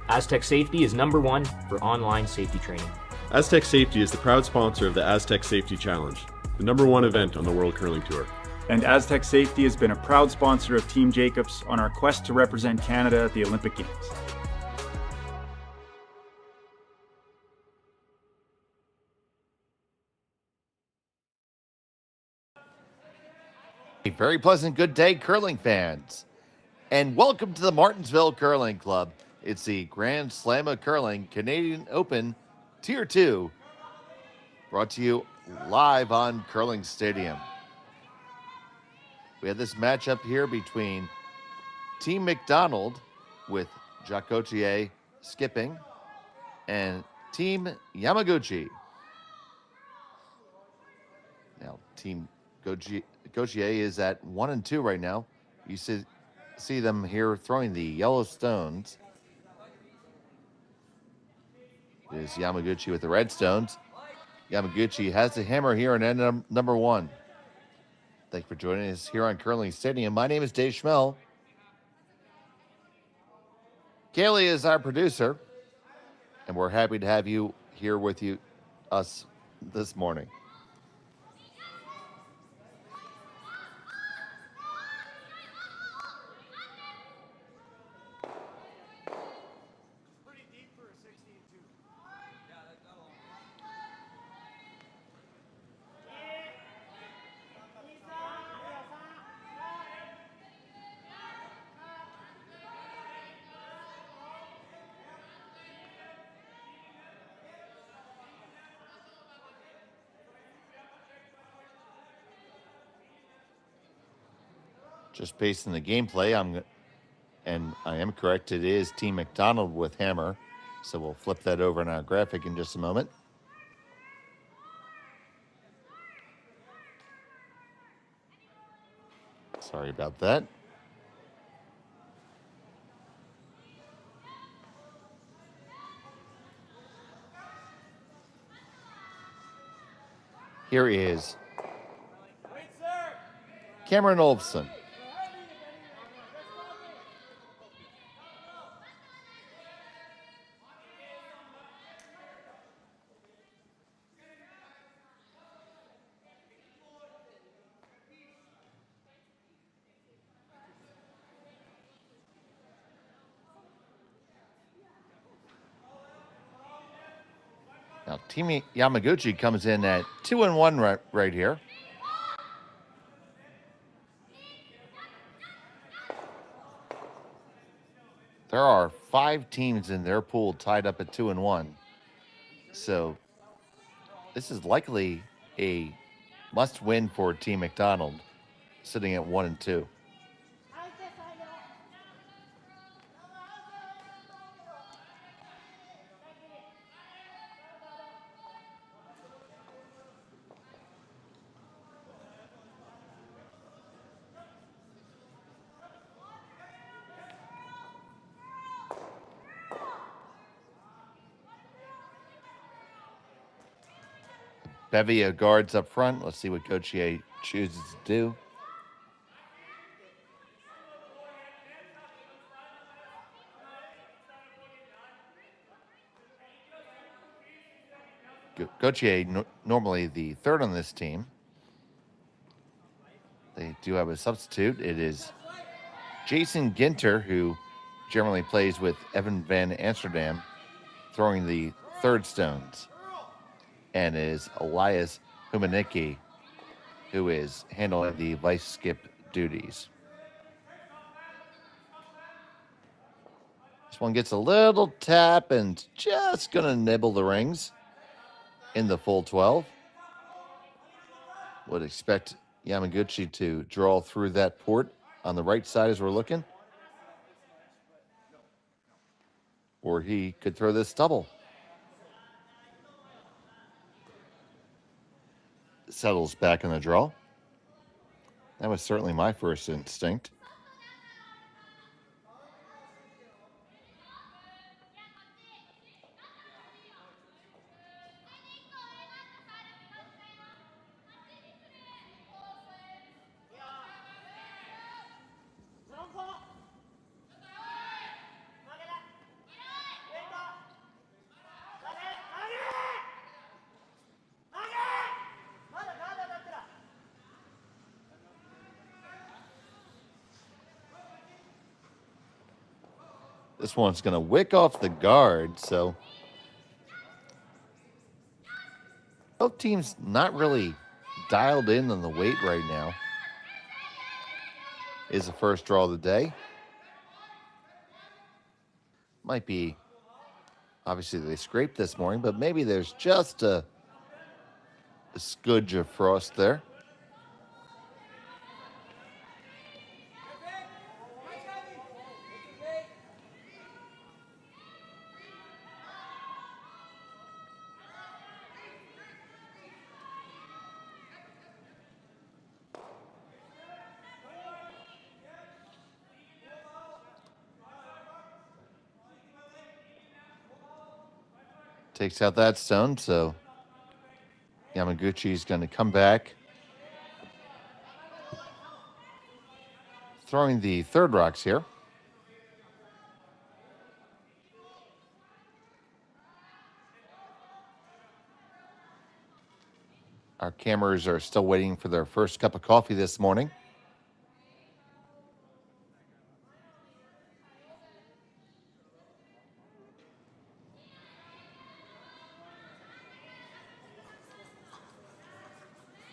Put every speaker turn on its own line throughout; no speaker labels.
Aztec Safety is #1 for online safety training.
Aztec Safety is the proud sponsor of the Aztec Safety Challenge, the #1 event on the World Curling Tour.
And Aztec Safety has been a proud sponsor of Team Jacobs on our quest to represent Canada at the Olympic Games.
A very pleasant good day, curling fans, and welcome to the Martensville Curling Club. It's the Grand Slam of Curling Canadian Open Tier 2, brought to you live on Curling Stadium. We have this matchup here between Team McDonald with Jacques Gauthier skipping and Team Yamaguchi. Now, Team Gauthier is at 1-2 right now. You see them here throwing the yellow stones. It is Yamaguchi with the red stones. Yamaguchi has the hammer here in end number 1. Thank you for joining us here on Curling Stadium. My name is Dave Schmel. Kaylee is our producer, and we're happy to have you here with us this morning. Just based on the gameplay, I am correct. It is Team McDonald with hammer. So we'll flip that over in our graphic in just a moment. Sorry about that. Here is Cameron Olfson. Now, Team Yamaguchi comes in at 2-1 right here. There are 5 teams in their pool tied up at 2-1. So this is likely a must-win for Team McDonald, sitting at 1-2. Bevy of guards up front. Let's see what Gauthier chooses to do. Gauthier, normally the third on this team. They do have a substitute. It is Jason Ginter, who generally plays with Evan Van Amsterdam, throwing the third stones. And is Elias Humanicki, who is handling the vice skip duties. This one gets a little tap and just going to nibble the rings in the full 12. Would expect Yamaguchi to draw through that port on the right side as we're looking. Or he could throw this double. Settles back in the draw. That was certainly my first instinct. This one's going to wick off the guard, so both teams not really dialed in on the weight right now. Is the first draw of the day. Might be, obviously they scraped this morning, but maybe there's just a scudge of frost there. Takes out that stone, so Yamaguchi is going to come back. Throwing the third rocks here. Our cameras are still waiting for their first cup of coffee this morning.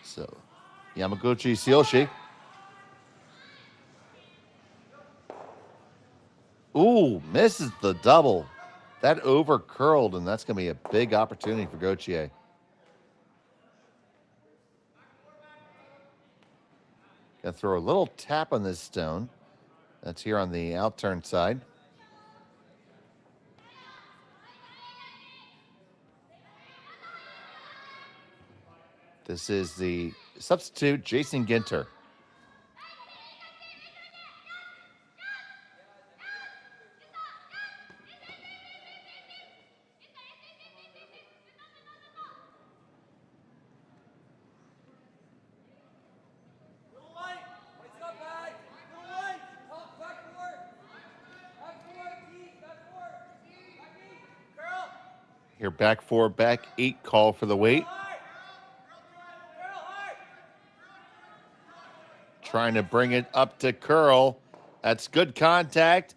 So, Yamaguchi, Tsuyoshi. Ooh, misses the double. That over curled, and that's going to be a big opportunity for Gauthier. Got to throw a little tap on this stone. That's here on the outturn side. This is the substitute, Jason Ginter. Here, back 4, back 8 call for the weight. Trying to bring it up to curl. That's good contact.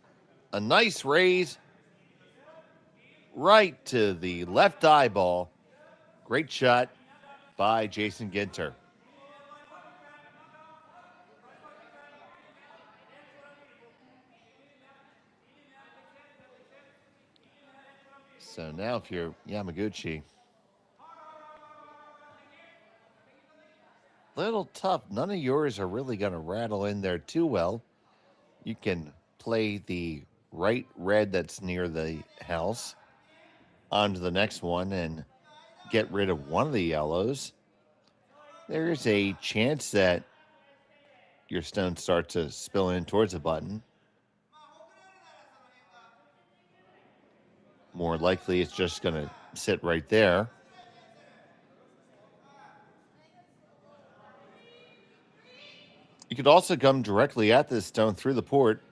A nice raise right to the left eyeball. Great shot by Jason Ginter. So now if you're Yamaguchi, little tough. None of yours are really going to rattle in there too well. You can play the right red that's near the house onto the next one and get rid of one of the yellows. There's a chance that your stone starts to spill in towards the button. More likely it's just going to sit right there. You could also come directly at this stone through the port.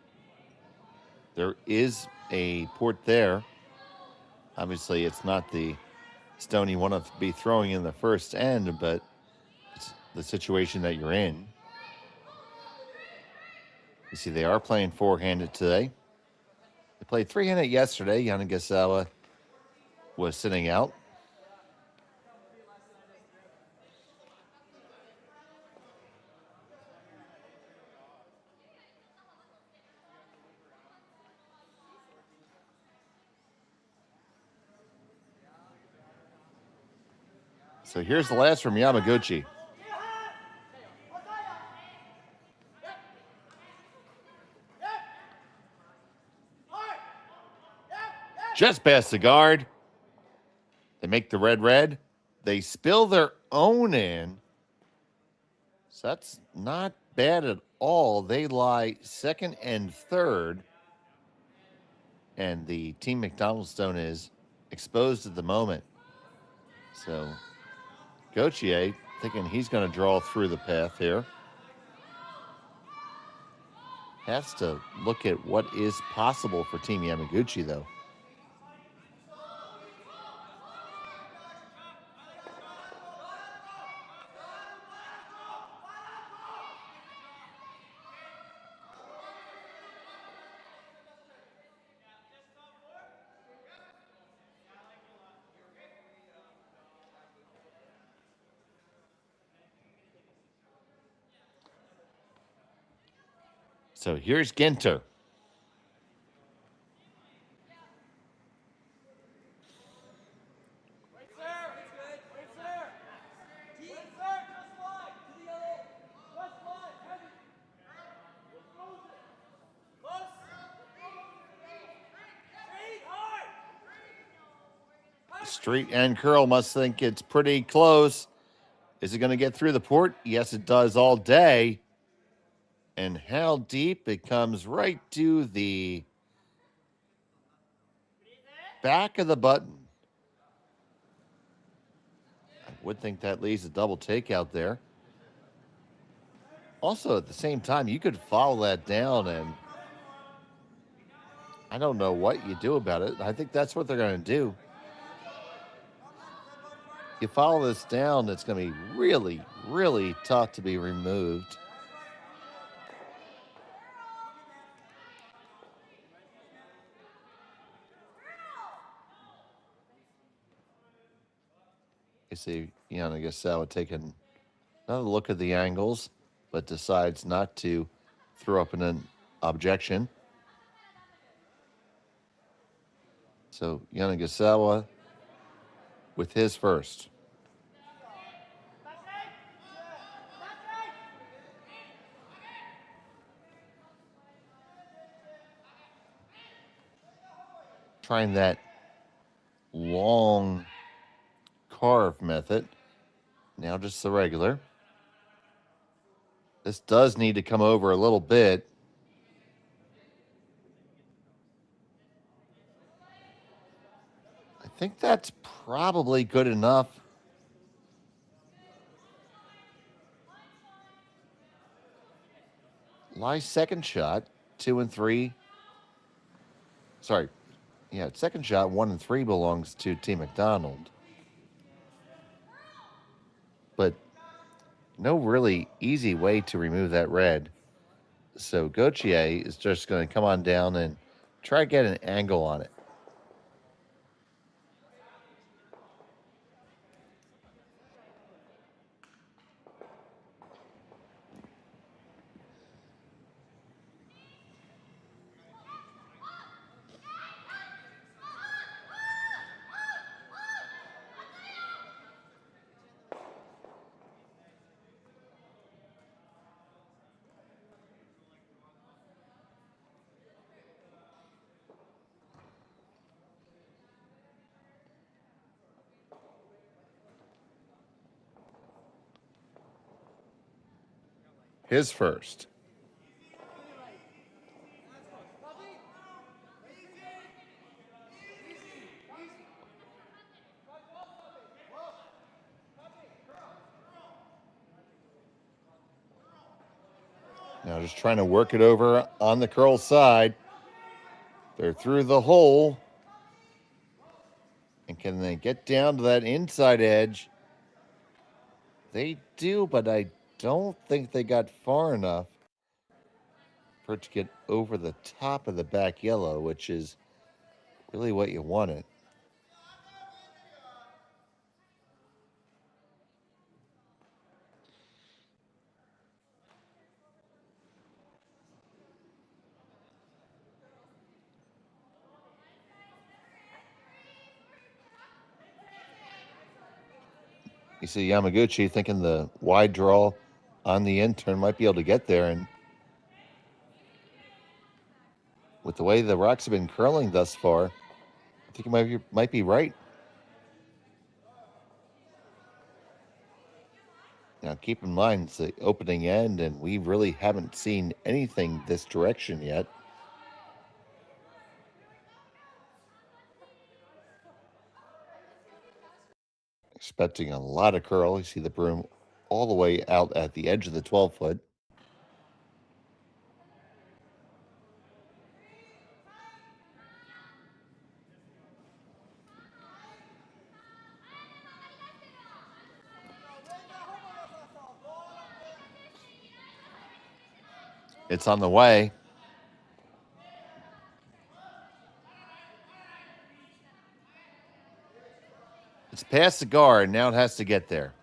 There is a port there. Obviously, it's not the stone you want to be throwing in the first end, but it's the situation that you're in. You see, they are playing four-handed today. They played three-handed yesterday. Karuizawa was sitting out. So here's the last from Yamaguchi. Just past the guard. They make the red. They spill their own in. So that's not bad at all. They lie second and third. And the Team McDonald stone is exposed at the moment. So Gauthier thinking he's going to draw through the path here. Has to look at what is possible for Team Yamaguchi, though. So here's Ginter. Street and curl must think it's pretty close. Is it going to get through the port? Yes, it does all day. And how deep? It comes right to the back of the button. I would think that leaves a double takeout there. Also, at the same time, you could follow that down, and I don't know what you do about it. I think that's what they're going to do. You follow this down, it's going to be really, really tough to be removed. You see Karuizawa taking another look at the angles, but decides not to throw up an objection. So Yamaguchi with his first. Trying that long carve method. Now just the regular. This does need to come over a little bit. I think that's probably good enough. Lai second shot, 2 and 3. Sorry. Yeah, second shot, 1 and 3 belongs to Team McDonald. But no really easy way to remove that red. So Gauthier is just going to come on down and try to get an angle on it. His first. Now just trying to work it over on the curl side. They're through the hole. And can they get down to that inside edge? They do, but I don't think they got far enough for it to get over the top of the back yellow, which is really what you wanted. You see Yamaguchi thinking the wide draw on the in turn might be able to get there, and with the way the rocks have been curling thus far, I think he might be right. Now, keep in mind, it's the opening end, and we really haven't seen anything this direction yet. Expecting a lot of curl. You see the broom all the way out at the edge of the 12-foot. It's on the way. It's past the guard. Now it has to get there.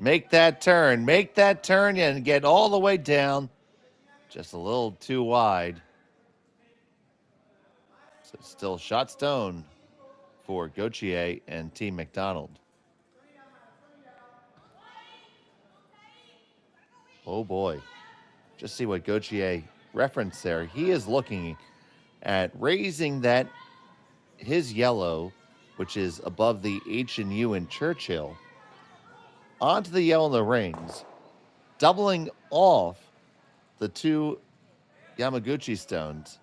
make that turn and get all the way down. Just a little too wide. So it's still shot stone for Gauthier and Team McDonald. Oh boy. Just see what Gauthier referenced there. He is looking at raising that, his yellow, which is above the H and U in Churchill, onto the yellow in the rings, doubling off the two Yamaguchi stones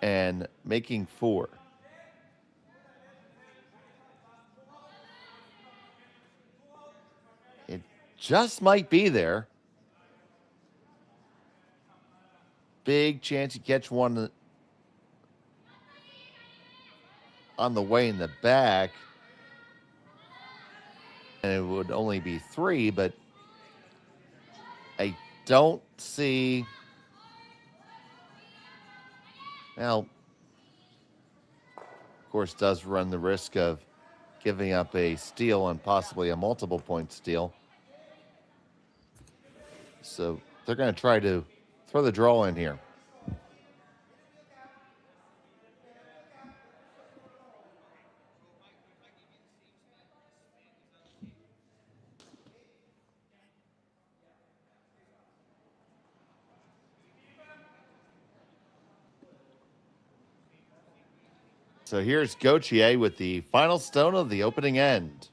and making 4. It just might be there. Big chance you catch one on the way in the back. And it would only be 3, but I don't see. Well, of course, does run the risk of giving up a steal and possibly a multiple point steal. So they're going to try to throw the draw in here. So here's Gauthier with the final stone of the opening end.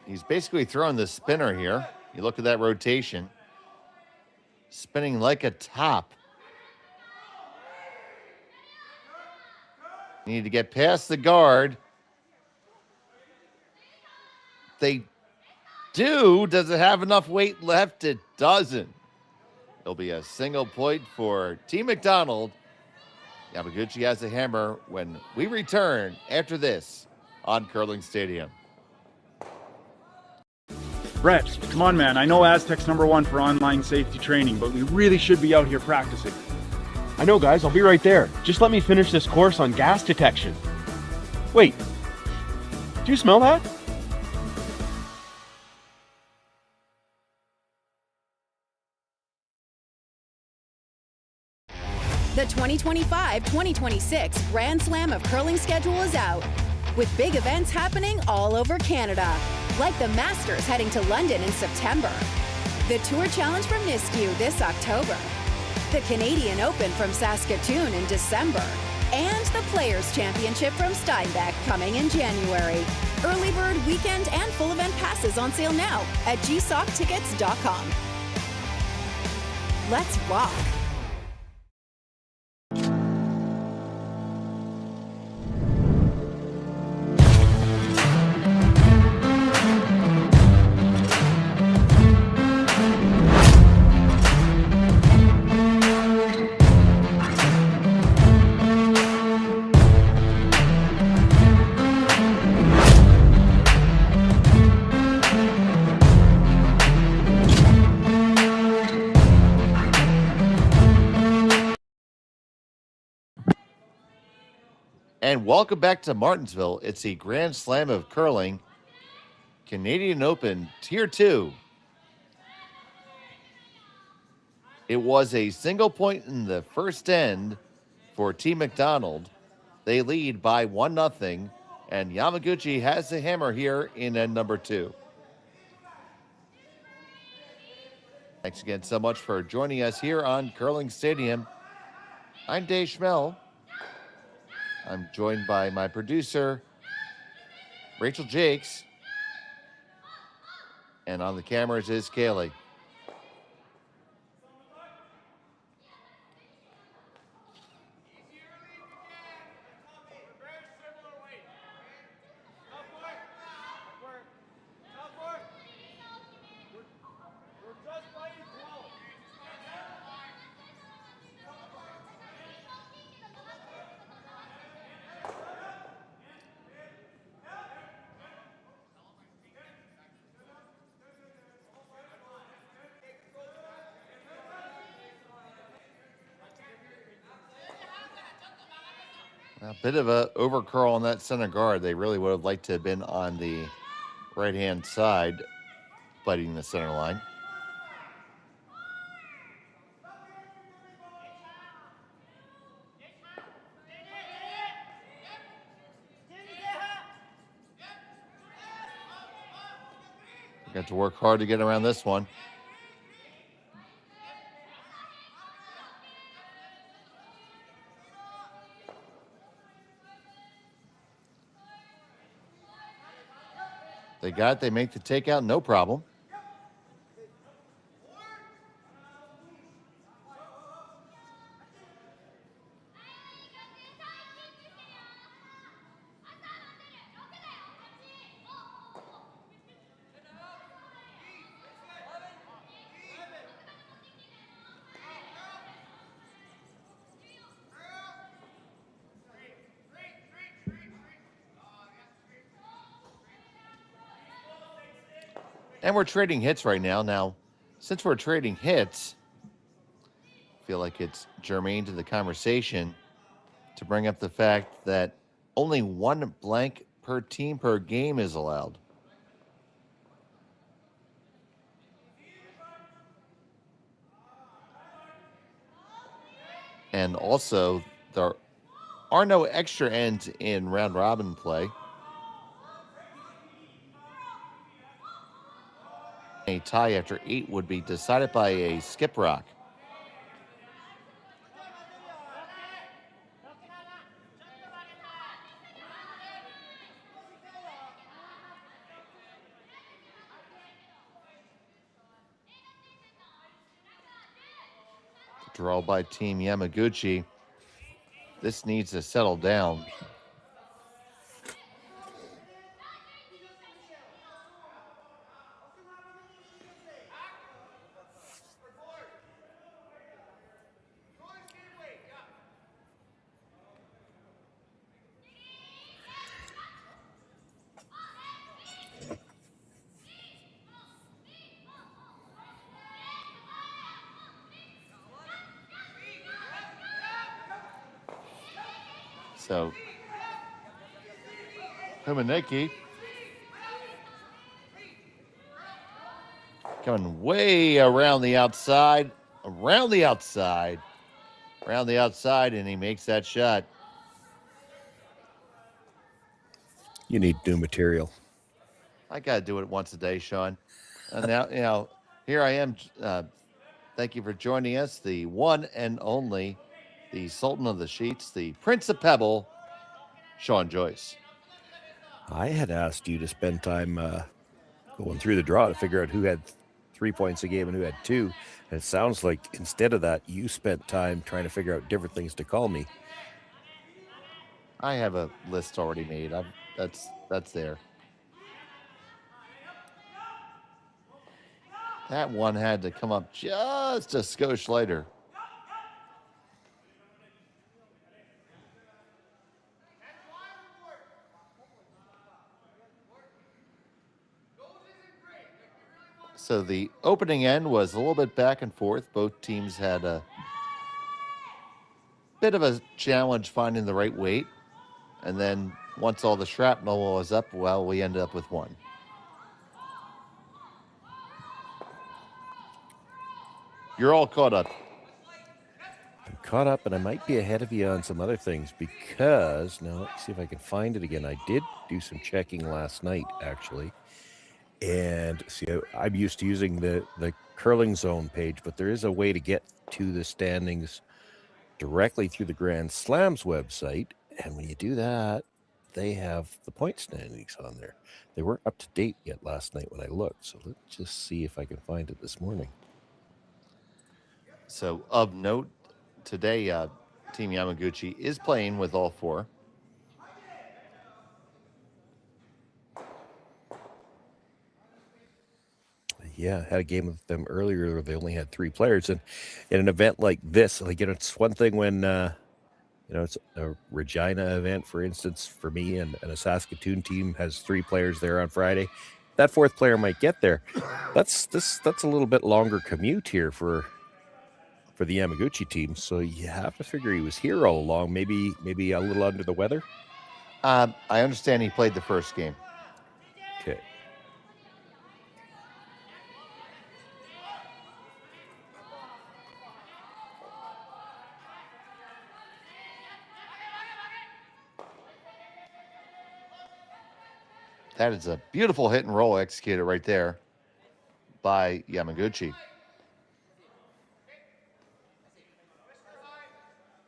He's basically throwing the spinner here. You look at that rotation. Spinning like a top. You need to get past the guard. They do. Does it have enough weight left? It doesn't. It'll be a single point for Team McDonald. Yamaguchi has a hammer when we return after this on Curling Stadium.
Brett, come on, man. I know Aztec's #1 for online safety training, but we really should be out here practicing.
I know, guys. I'll be right there. Just let me finish this course on gas detection. Wait. Do you smell that?
The 2025-2026 Grand Slam of Curling schedule is out, with big events happening all over Canada, like the Masters heading to London in September, the Tour Challenge from Nisku this October, the Canadian Open from Saskatchewan in December, and the Players' Championship from Steinbeck coming in January. Early bird weekend and full event passes on sale now at gsoctickets.com. Let's rock!
And welcome back to Martensville. It's the Grand Slam of Curling, Canadian Open Tier 2. It was a single point in the first end for Team McDonald. They lead by 1-0, and Yamaguchi has the hammer here in end number 2. Thanks again so much for joining us here on Curling Stadium. I'm Dave Schmel. I'm joined by my producer, Rachel Jakes. And on the cameras is Kaylee. A bit of a overcurl on that center guard. They really would have liked to have been on the right-hand side, fighting the center line. Got to work hard to get around this one. They got it. They make the takeout, no problem. And we're trading hits right now. Now, since we're trading hits, I feel like it's germane to the conversation to bring up the fact that only one blank per team per game is allowed. And also, there are no extra ends in round robin play. A tie after 8 would be decided by a skip rock. Draw by Team Yamaguchi. This needs to settle down. So, Humaneki coming way around the outside, and he makes that shot.
You need new material.
I got to do it once a day, Sean. And now, here I am. Thank you for joining us, the one and only, the Sultan of the Sheets, the Prince of Pebble, Sean Joyce.
I had asked you to spend time going through the draw to figure out who had 3 points a game and who had 2. And it sounds like instead of that, you spent time trying to figure out different things to call me.
I have a list already made. That's there. That one had to come up just a skosh later. So the opening end was a little bit back and forth. Both teams had a bit of a challenge finding the right weight. And then once all the shrapnel was up, well, we ended up with one. You're all caught up.
I'm caught up, and I might be ahead of you on some other things because, now let's see if I can find it again. I did do some checking last night, actually. And see, I'm used to using the curling zone page, but there is a way to get to the standings directly through the Grand Slams website. And when you do that, they have the point standings on there. They weren't up to date yet last night when I looked. So let's just see if I can find it this morning.
So of note, today Team Yamaguchi is playing with all 4.
Yeah, I had a game with them earlier where they only had 3 players. And in an event like this, like, it's one thing when, it's a Regina event, for instance, for me, and a Saskatoon team has 3 players there on Friday. That 4th player might get there. That's a little bit longer commute here for for the Yamaguchi team. So you have to figure he was here all along. Maybe a little under the weather.
I understand he played the first game.
Okay.
That is a beautiful hit and roll executed right there by Yamaguchi.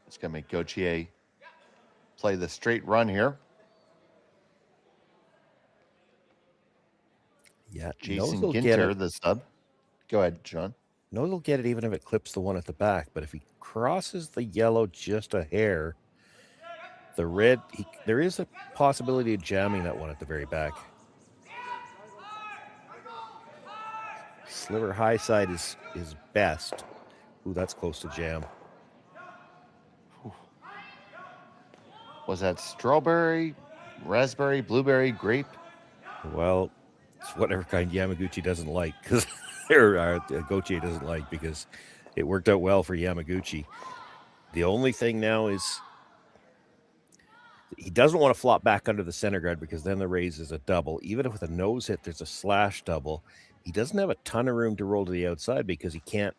It's going to make Gauthier play the straight run here.
Yeah,
Jason Ginter, the sub. Go ahead, Sean.
Nose will get it even if it clips the one at the back, but if he crosses the yellow just a hair, the red, there is a possibility of jamming that one at the very back. Sliver high side is best. Ooh, that's close to jam.
Was that strawberry, raspberry, blueberry, grape?
Well, it's whatever kind Yamaguchi doesn't like, because Gauthier doesn't like, because it worked out well for Yamaguchi. The only thing now is he doesn't want to flop back under the center guard, because then the raise is a double. Even if with a nose hit, there's a slash double. He doesn't have a ton of room to roll to the outside because he can't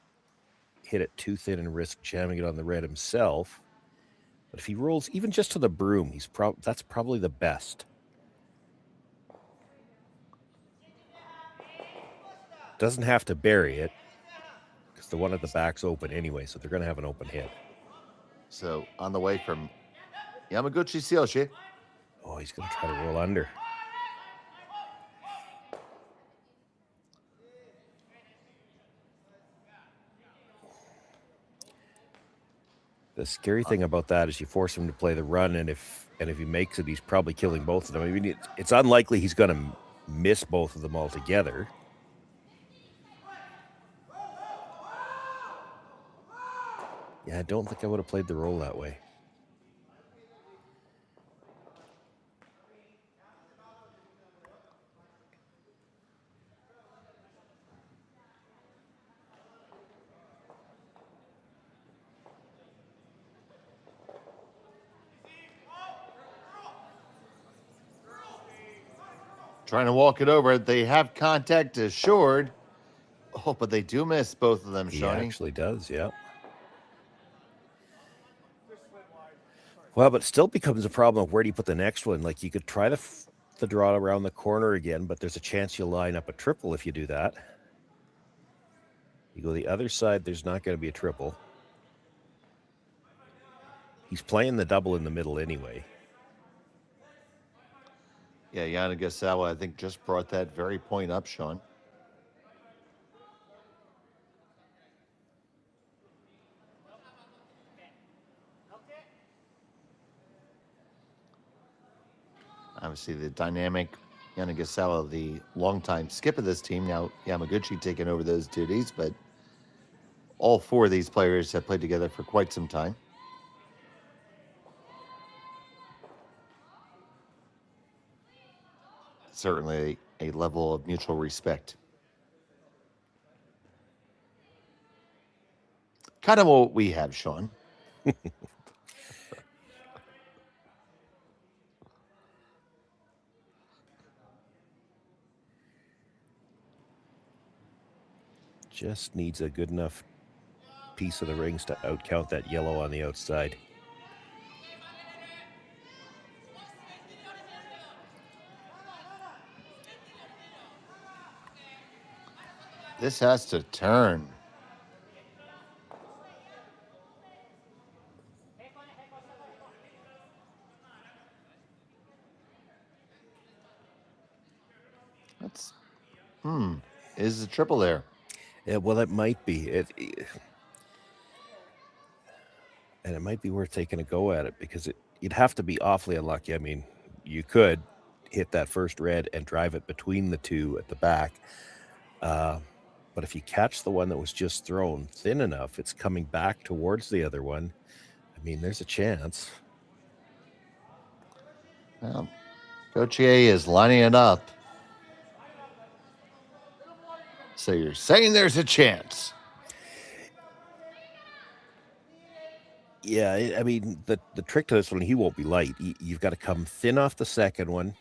hit it too thin and risk jamming it on the red himself. But if he rolls even just to the broom, that's probably the best. Doesn't have to bury it because the one at the back's open anyway, so they're going to have an open hit.
So on the way from Yamaguchi Tsuyoshi.
Oh, he's going to try to roll under. The scary thing about that is you force him to play the run, and if he makes it, he's probably killing both of them. I mean, it's unlikely he's going to miss both of them altogether. Yeah, I don't think I would have played the roll that way.
Trying to walk it over. They have contact assured. Oh, but they do miss both of them, Shawnee.
He actually does, yeah. Well, but it still becomes a problem of where do you put the next one? Like, you could try to draw around the corner again, but there's a chance you'll line up a triple if you do that. You go the other side, there's not going to be a triple. He's playing the double in the middle anyway.
Yeah, Yanagasawa, I think, just brought that very point up, Sean. Obviously, the dynamic Yanagasawa, the longtime skip of this team, now Yamaguchi taking over those duties, but all four of these players have played together for quite some time. Certainly a level of mutual respect. Kind of what we have, Sean.
Just needs a good enough piece of the rings to outcount that yellow on the outside.
This has to turn. That's, is the triple there?
Yeah, well, it might be. And it might be worth taking a go at it because you'd have to be awfully unlucky. I mean, you could hit that first red and drive it between the two at the back. But if you catch the one that was just thrown thin enough, it's coming back towards the other one. I mean, there's a chance.
Well, Gauthier is lining it up. So you're saying there's a chance?
Yeah, I mean, the trick to this one, he won't be light. You've got to come thin off the second one,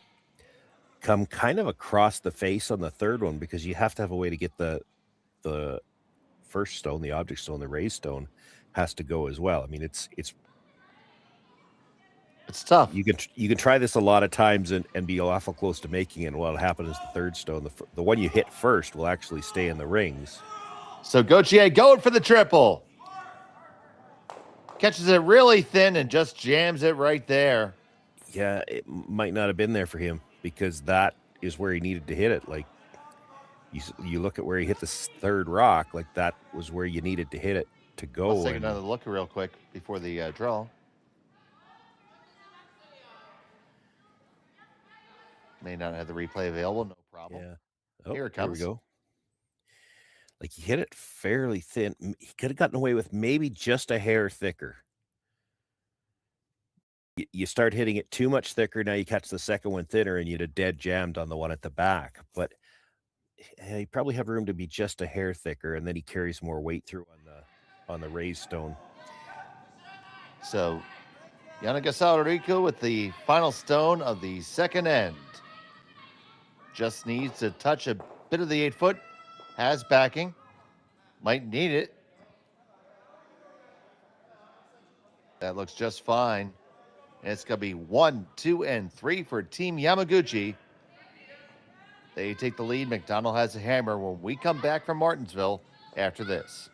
come kind of across the face on the third one, because you have to have a way to get the first stone, the object stone, the raised stone has to go as well. I mean, it's
tough.
you can try this a lot of times and be awful close to making it. And what'll happen is the third stone, the one you hit first, will actually stay in the rings.
So Gauthier going for the triple. Catches it really thin and just jams it right there.
Yeah, it might not have been there for him, because that is where he needed to hit it. Like, you look at where he hit the third rock, like that was where you needed to hit it to go.
Let's take another look real quick before the draw. May not have the replay available, no problem.
Yeah. Oh,
Here it comes.
Here we go. Like, he hit it fairly thin. He could have gotten away with maybe just a hair thicker. You start hitting it too much thicker, now you catch the second one thinner, and you'd have dead jammed on the one at the back. But you probably have room to be just a hair thicker, and then he carries more weight through on the raised stone.
So Yanagasawa Rico with the final stone of the second end. Just needs to touch a bit of the 8-foot. Has backing. Might need it. That looks just fine. And it's going to be 1, 2, and 3 for Team Yamaguchi. They take the lead. McDonald has a hammer when we come back from Martensville after this.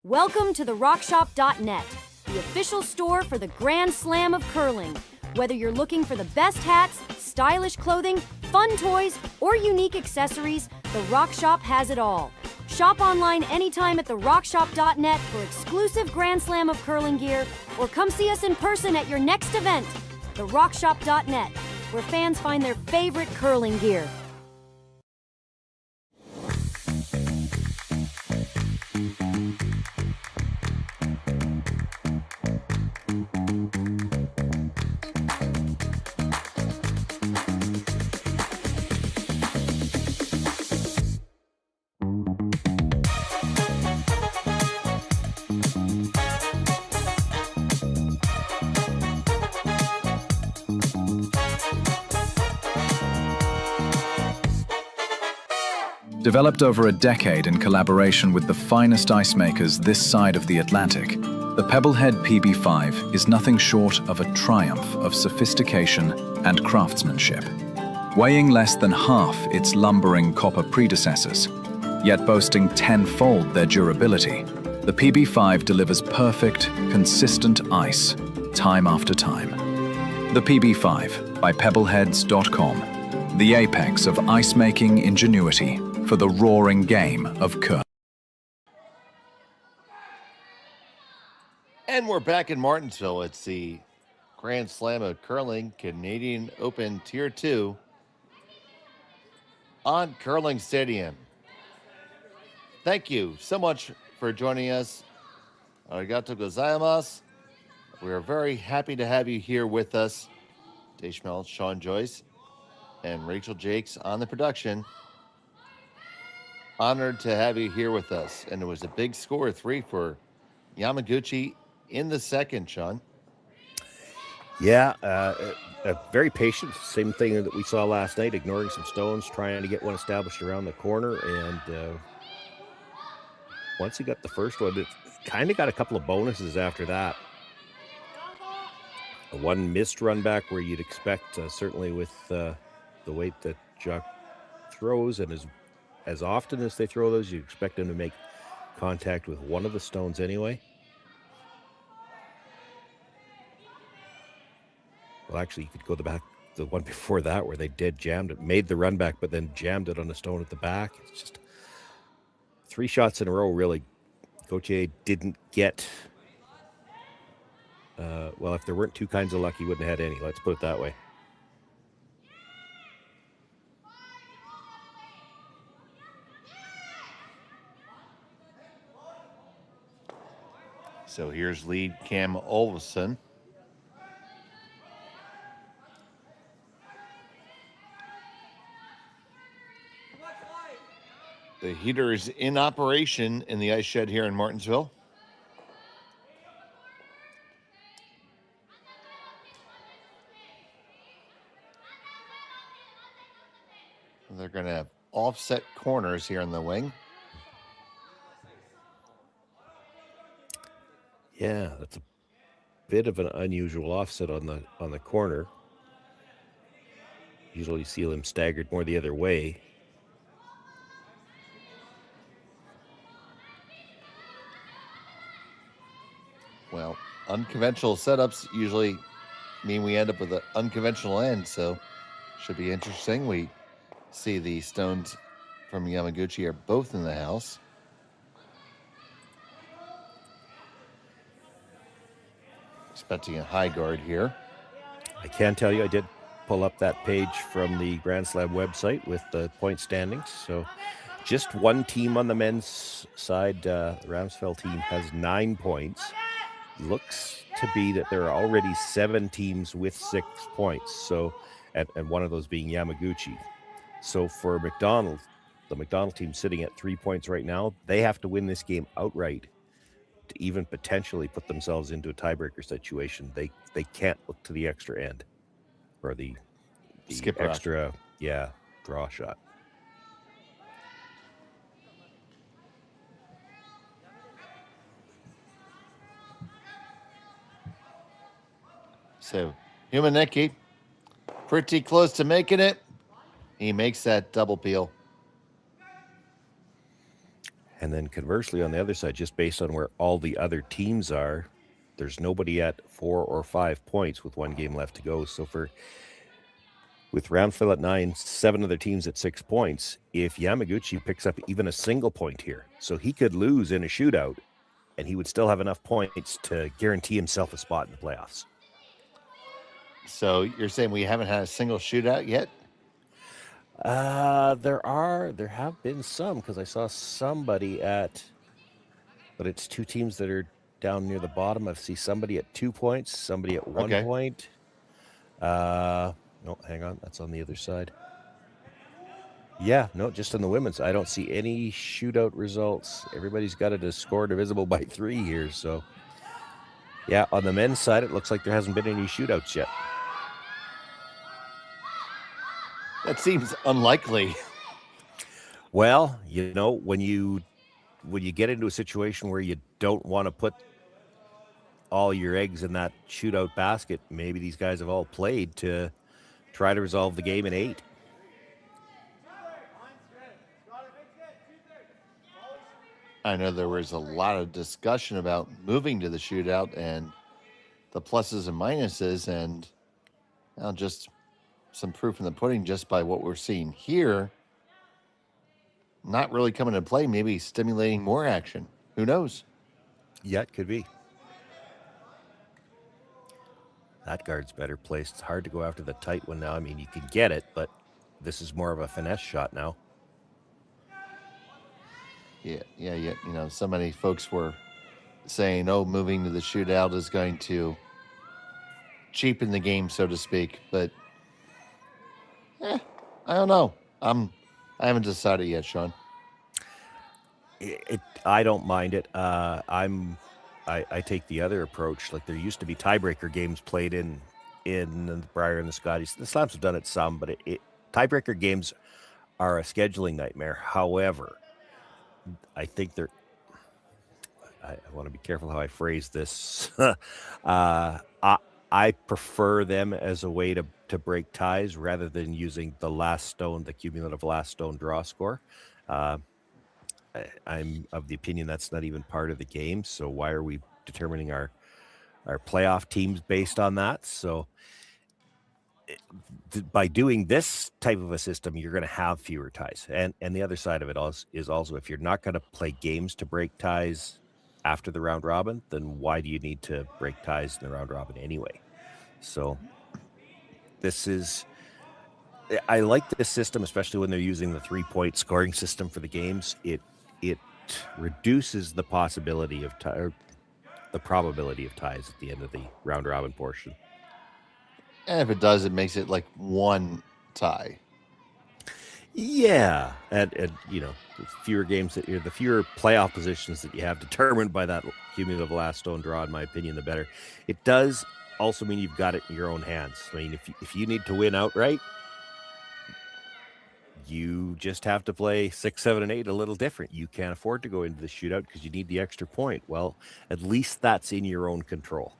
Welcome to the RockShop.net, the official store for the Grand Slam of curling. Whether you're looking for the best hats, stylish clothing, fun toys, or unique accessories, the Rock Shop has it all. Shop online anytime at therockshop.net for exclusive Grand Slam of curling gear, or come see us in person at your next event. Therockshop.net, where fans find their favorite curling gear.
Developed over a decade in collaboration with the finest ice makers this side of the Atlantic, the Pebblehead PB5 is nothing short of a triumph of sophistication and craftsmanship. Weighing less than half its lumbering copper predecessors, yet boasting tenfold their durability, the PB5 delivers perfect, consistent ice, time after time. The PB5 by Pebbleheads.com, the apex of ice-making ingenuity for the roaring game of curling.
And we're back in Martensville. It's the Grand Slam of Curling Canadian Open Tier 2 on Curling Stadium. Thank you so much for joining us. Arigato gozaimasu. We are very happy to have you here with us. Dave Schmel, Sean Joyce, and Rachel Jakes on the production. Honored to have you here with us. And it was a big score, 3 for Yamaguchi in the second, Sean.
Yeah, very patient. Same thing that we saw last night, ignoring some stones, trying to get one established around the corner. And once he got the first one, it kind of got a couple of bonuses after that. One missed run back where you'd expect, certainly with the weight that Jock throws, and as often as they throw those, you expect them to make contact with one of the stones anyway. Well, actually, you could go back the one before that where they dead jammed it, made the run back, but then jammed it on the stone at the back. It's just 3 shots in a row, really. Gauthier didn't get... well, if there weren't 2 kinds of luck, he wouldn't have had any. Let's put it that way.
So here's lead Cam Olveson. The heater is in operation in the ice shed here in Martensville. And they're going to have offset corners here in the wing.
Yeah, that's a bit of an unusual offset on the corner. Usually you see them staggered more the other way.
Well, unconventional setups usually mean we end up with an unconventional end, so should be interesting. We see the stones from Yamaguchi are both in the house. Expecting a high guard here.
I can tell you I did pull up that page from the Grand Slam website with the point standings. So just one team on the men's side, the Ramsfeld team, has 9 points. Looks to be that there are already 7 teams with 6 points. So, and one of those being Yamaguchi. So for McDonald, the McDonald team sitting at 3 points right now, they have to win this game outright to even potentially put themselves into a tiebreaker situation. They can't look to the extra end or the
skip
extra draw shot.
So Humanecki pretty close to making it. He makes that double peel.
And then conversely, on the other side, just based on where all the other teams are, there's nobody at 4 or 5 points with 1 game left to go. So with Ramsfeld at 9, 7 other teams at 6 points, if Yamaguchi picks up even a single point here, so he could lose in a shootout, and he would still have enough points to guarantee himself a spot in the playoffs.
So you're saying we haven't had a single shootout yet?
There have been some, because I saw somebody but it's 2 teams that are down near the bottom. I see somebody at 2 points, somebody at 1 point. No, hang on, that's on the other side. Yeah, no, just in the women's. I don't see any shootout results. Everybody's got it as score divisible by 3 here. So, yeah, on the men's side, it looks like there hasn't been any shootouts yet.
That seems unlikely.
Well, when you get into a situation where you don't want to put all your eggs in that shootout basket, maybe these guys have all played to try to resolve the game in 8.
I know there was a lot of discussion about moving to the shootout and the pluses and minuses, and just some proof in the pudding just by what we're seeing here. Not really coming to play, maybe stimulating more action. Who knows?
Yeah, it could be. That guard's better placed. It's hard to go after the tight one now. I mean, you can get it, but this is more of a finesse shot now.
Yeah. So many folks were saying, moving to the shootout is going to cheapen the game, so to speak. But I don't know. I haven't decided yet, Sean.
I don't mind it. I take the other approach. Like, there used to be tiebreaker games played in the Briar and the Scotties. The Slams have done it some, but tiebreaker games are a scheduling nightmare. However, I think I want to be careful how I phrase this. I prefer them as a way to break ties rather than using the cumulative last stone draw score. I'm of the opinion that's not even part of the game. So why are we determining our playoff teams based on that? So by doing this type of a system, you're going to have fewer ties. And the other side of it is also, if you're not going to play games to break ties after the round robin, then why do you need to break ties in the round robin anyway? So I like this system, especially when they're using the 3-point scoring system for the games. It reduces the possibility of the probability of ties at the end of the round robin portion.
And if it does, it makes it like 1 tie.
Yeah, and the fewer games the fewer playoff positions that you have determined by that cumulative last stone draw, in my opinion, the better. It does also mean you've got it in your own hands. I mean, if you need to win outright, you just have to play 6, 7, and 8 a little different. You can't afford to go into the shootout because you need the extra point. Well, at least that's in your own control.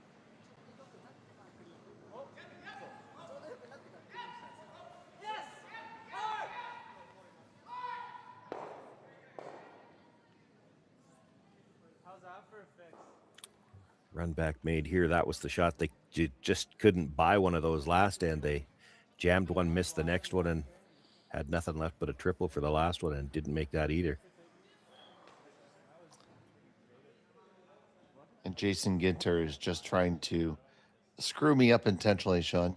Run back made here. That was the shot. They just couldn't buy one of those last end. They jammed one, missed the next one, and had nothing left but a triple for the last one, and didn't make that either.
And Jason Ginter is just trying to screw me up intentionally, Sean.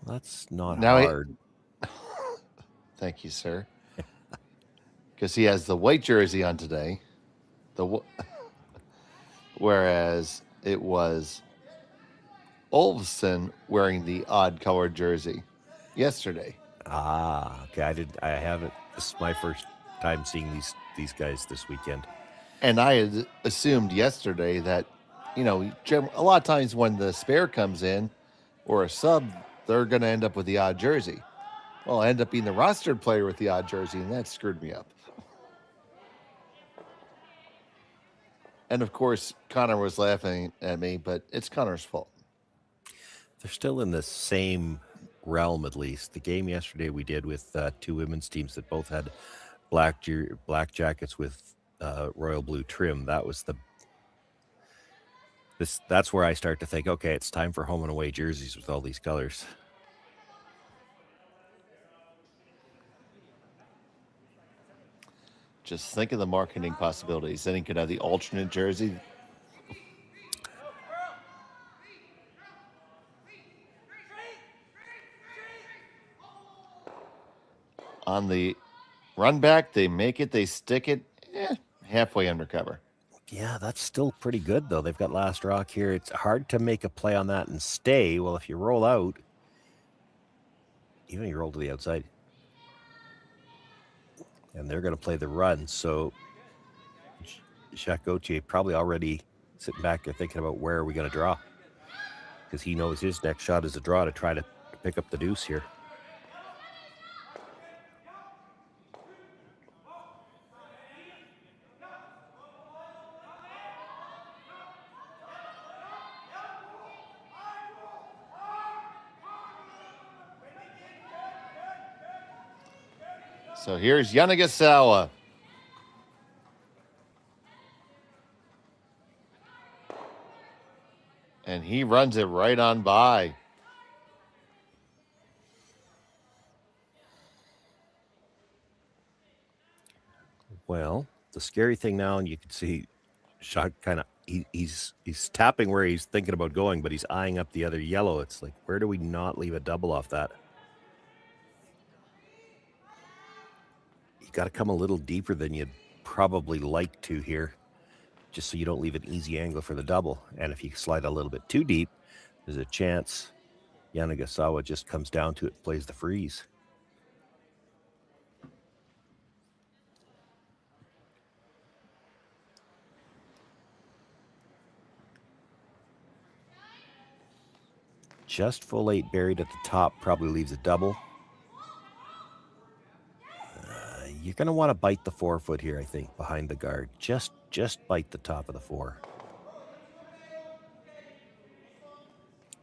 That's not
Now
hard.
Thank you, sir. Because he has the white jersey on today. Whereas it was Olofsson wearing the odd colored jersey yesterday.
Ah, okay. I haven't. This is my first time seeing these guys this weekend.
And I had assumed yesterday that, you know, a lot of times when the spare comes in or a sub, they're going to end up with the odd jersey. Well, I end up being the rostered player with the odd jersey, and that screwed me up. And of course, Connor was laughing at me, but it's Connor's fault.
They're still in the same realm, at least. The game yesterday we did with two women's teams that both had black jackets with royal blue trim. That was that's where I start to think, okay, it's time for home and away jerseys with all these colors.
Just think of the marketing possibilities. Then he could have the alternate jersey. On the run back, they make it, they stick it, halfway undercover.
Yeah, that's still pretty good, though. They've got last rock here. It's hard to make a play on that and stay. Well, if you roll out, even if you roll to the outside, and they're going to play the run. So Jacques Gauthier probably already sitting back there thinking about where are we going to draw, because he knows his next shot is a draw to try to pick up the deuce here.
So here's Yanagasawa. And he runs it right on by.
Well, the scary thing now, and you can see shot kind of he's tapping where he's thinking about going, but he's eyeing up the other yellow. It's like, where do we not leave a double off that? You got to come a little deeper than you'd probably like to here, just so you don't leave an easy angle for the double. And if you slide a little bit too deep, there's a chance Yanagasawa just comes down to it, plays the freeze. Just full 8 buried at the top probably leaves a double. You're going to want to bite the 4-foot here, I think, behind the guard. Just bite the top of the 4.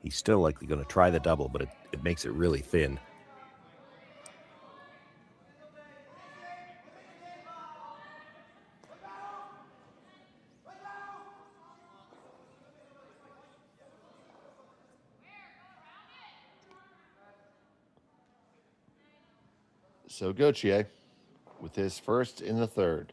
He's still likely going to try the double, but it makes it really thin.
So Gauthier with his first in the third.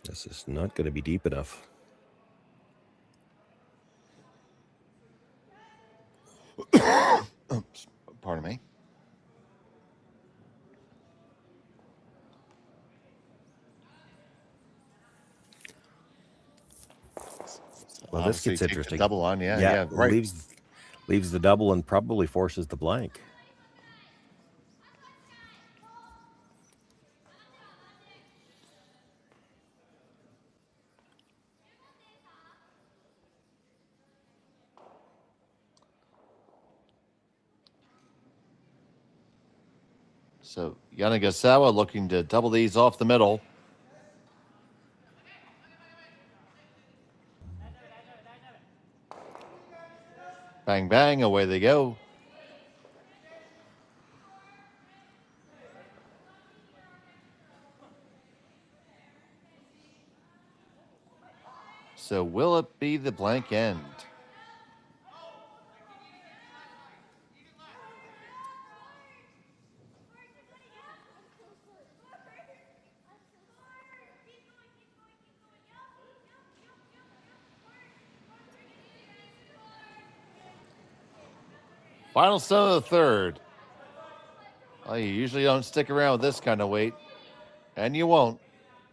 This is not going to be deep enough.
Pardon me. So
Well, this
Obviously
gets
take the
interesting.
double on, yeah, right.
Leaves the double and probably forces the blank.
So Yanagasawa looking to double these off the middle. Bang, bang, away they go. So will it be the blank end? Final stone of the third. Well, you usually don't stick around with this kind of weight, and you won't.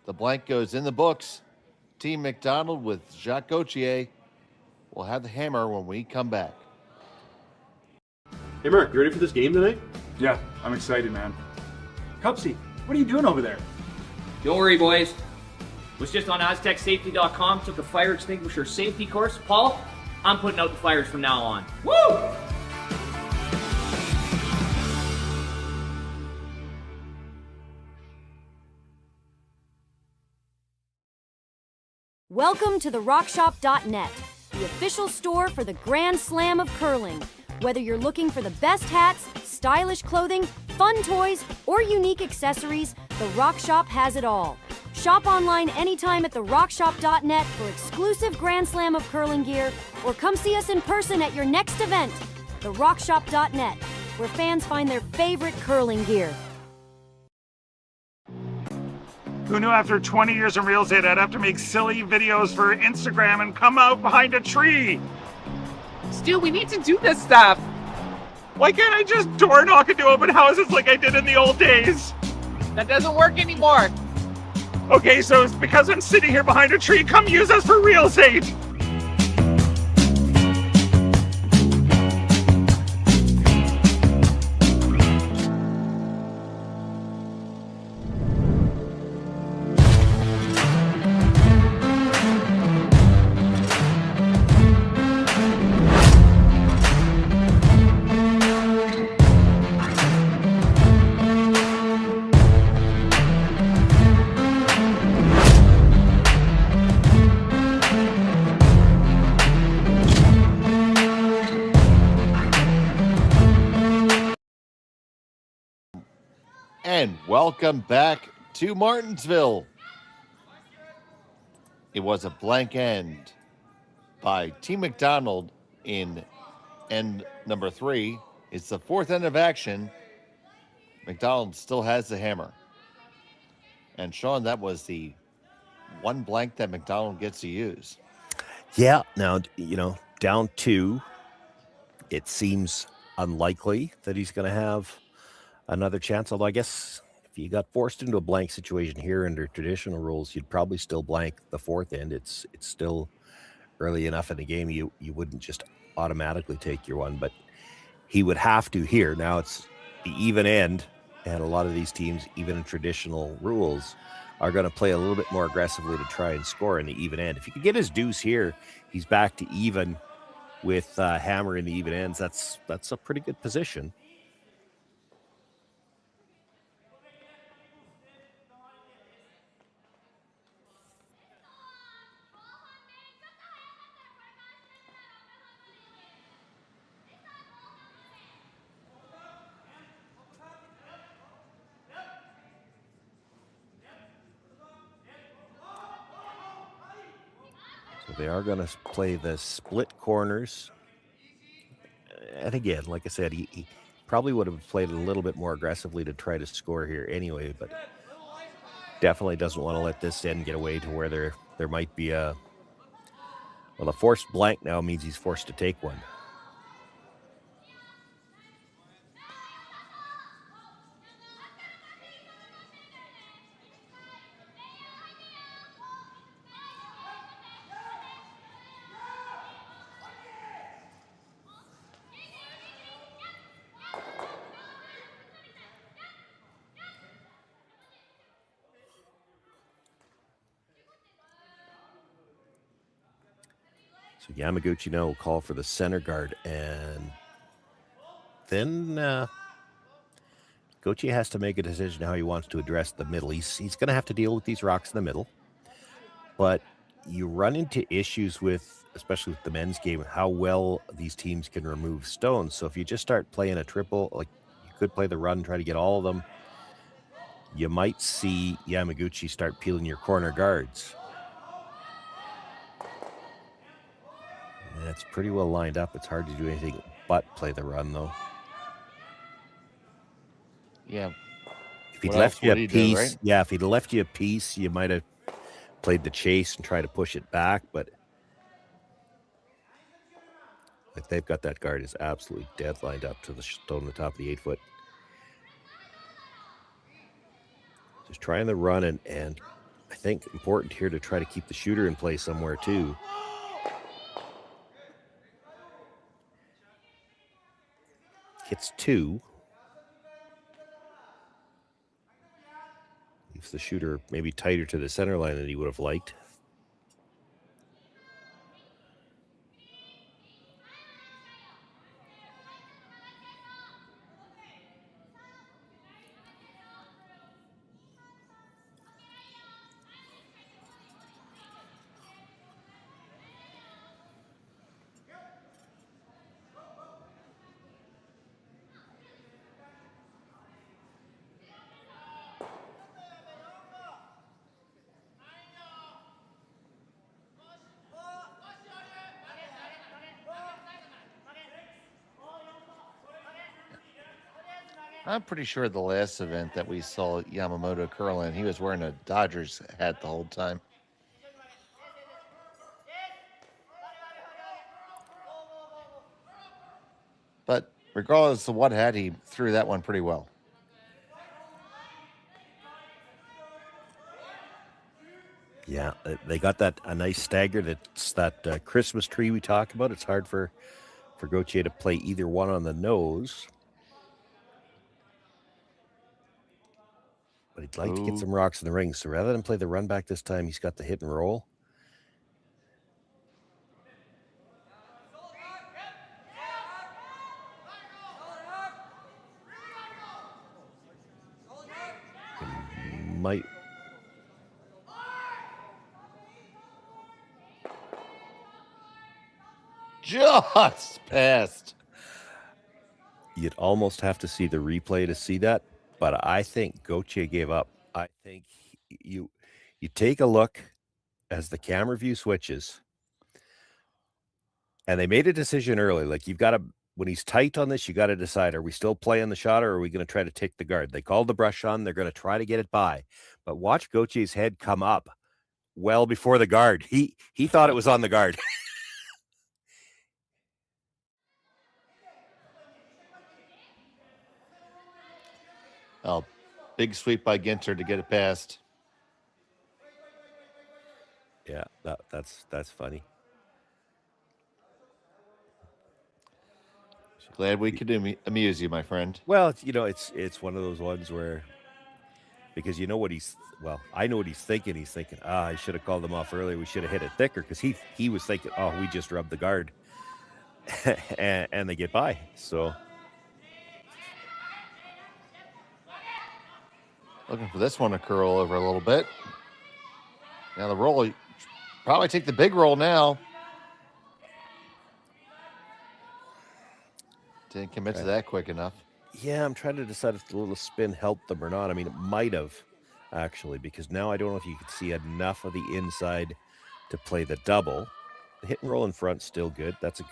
The blank goes in the books. Team McDonald with Jacques Gauthier will have the hammer when we come back.
Hey Mark, you ready for this game tonight?
Yeah, I'm excited, man. Cupsy, what are you doing over there?
Don't worry, boys. Was just on AztecSafety.com, took a fire extinguisher safety course. Paul, I'm putting out the fires from now on. Woo!
Welcome to the RockShop.net, the official store for the Grand Slam of curling. Whether you're looking for the best hats, stylish clothing, fun toys, or unique accessories, the Rock Shop has it all. Shop online anytime at the RockShop.net for exclusive Grand Slam of curling gear, or come see us in person at your next event. The RockShop.net, where fans find their favorite curling gear.
Who knew after 20 years in real estate I'd have to make silly videos for Instagram and come out behind a tree?
Stu, we need to do this stuff.
Why can't I just door knock into open houses like I did in the old days?
That doesn't work anymore.
Okay, so it's because I'm sitting here behind a tree. Come use us for real estate.
And welcome back to Martensville. It was a blank end by Team McDonald in end number 3. It's the fourth end of action. McDonald still has the hammer. And Sean, that was the one blank that McDonald gets to use.
Yeah, now, down 2, it seems unlikely that he's going to have another chance, although I guess if you got forced into a blank situation here under traditional rules, you'd probably still blank the fourth end. It's still early enough in the game you wouldn't just automatically take your one, but he would have to here. Now it's the even end, and a lot of these teams, even in traditional rules, are going to play a little bit more aggressively to try and score in the even end. If he could get his deuce here, he's back to even with hammer in the even ends. That's a pretty good position. So they are going to play the split corners. And again, like I said, he probably would have played a little bit more aggressively to try to score here anyway, but definitely doesn't want to let this end get away to where there might be a forced blank now means he's forced to take one. So Yamaguchi now will call for the center guard, and then Gochi has to make a decision how he wants to address the middle. He's going to have to deal with these rocks in the middle, but you run into issues with, especially with the men's game, how well these teams can remove stones. So if you just start playing a triple, like you could play the run, try to get all of them, you might see Yamaguchi start peeling your corner guards. And it's pretty well lined up. It's hard to do anything but play the run, though.
Yeah.
If he'd left you a piece, right? Yeah, if he'd left you a piece, you might have played the chase and try to push it back, but like they've got that guard is absolutely dead lined up to the stone on the top of the 8-foot. Just trying the run, and I think important here to try to keep the shooter in play somewhere too. Hits 2. Leaves the shooter maybe tighter to the center line than he would have liked.
I'm pretty sure the last event that we saw Yamamoto curl in, he was wearing a Dodgers hat the whole time. But regardless of what hat, he threw that one pretty well.
Yeah, they got that a nice stagger. That's that Christmas tree we talked about. It's hard for Gauthier to play either one on the nose. But he'd like to get some rocks in the ring. So rather than play the run back this time, he's got the hit and roll. Might.
Just passed.
You'd almost have to see the replay to see that, but I think Gauthier gave up. I think you take a look as the camera view switches, and they made a decision early. Like you've got to, when he's tight on this, you got to decide: are we still playing the shot, or are we going to try to take the guard? They called the brush on. They're going to try to get it by, but watch Gauthier's head come up well before the guard. He thought it was on the guard.
Oh, big sweep by Ginter to get it past.
Yeah, that's funny.
Glad we could amuse you, my friend.
Well, it's one of those ones where, because you know what I know what he's thinking. He's thinking, I should have called them off earlier. We should have hit it thicker, because he was thinking, we just rubbed the guard, and they get by. So.
Looking for this one to curl over a little bit. Now the roll, probably take the big roll now. Didn't commit to that quick enough.
Yeah, I'm trying to decide if the little spin helped them or not. I mean, it might have, actually, because now I don't know if you could see enough of the inside to play the double. The hit and roll in front still good. That's a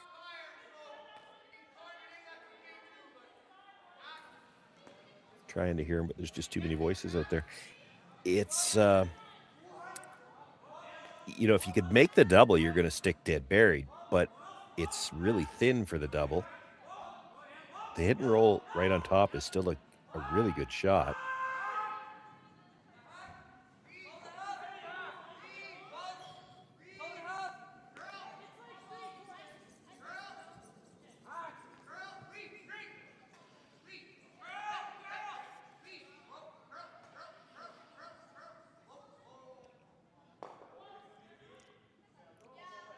trying to hear him, but there's just too many voices out there. It's if you could make the double, you're going to stick dead buried, but it's really thin for the double. The hit and roll right on top is still a really good shot.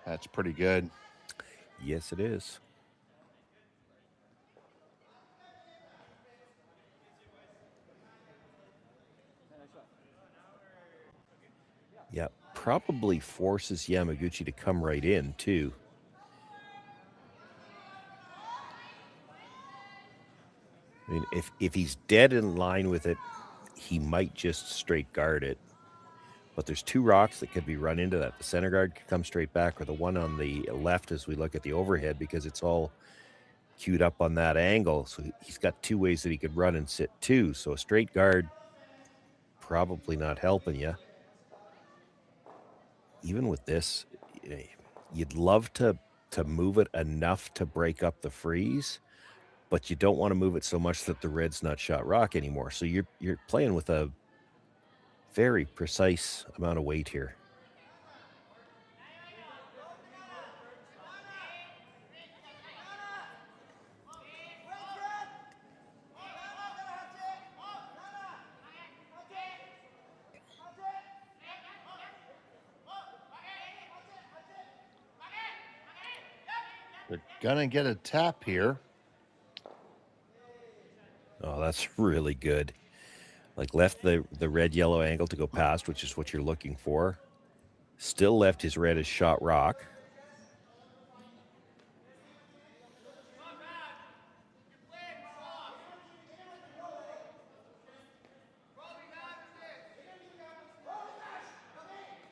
That's pretty good.
Yes, it is. Yeah, probably forces Yamaguchi to come right in, too. I mean, if he's dead in line with it, he might just straight guard it. But there's two rocks that could be run into that. The center guard could come straight back, or the one on the left as we look at the overhead, because it's all queued up on that angle. So he's got two ways that he could run and sit too. So a straight guard probably not helping you. Even with this, you'd love to move it enough to break up the freeze, but you don't want to move it so much that the red's not shot rock anymore. So you're playing with a very precise amount of weight here.
They're gonna get a tap here.
Oh, that's really good. Like left the red-yellow angle to go past, which is what you're looking for. Still left his red as shot rock.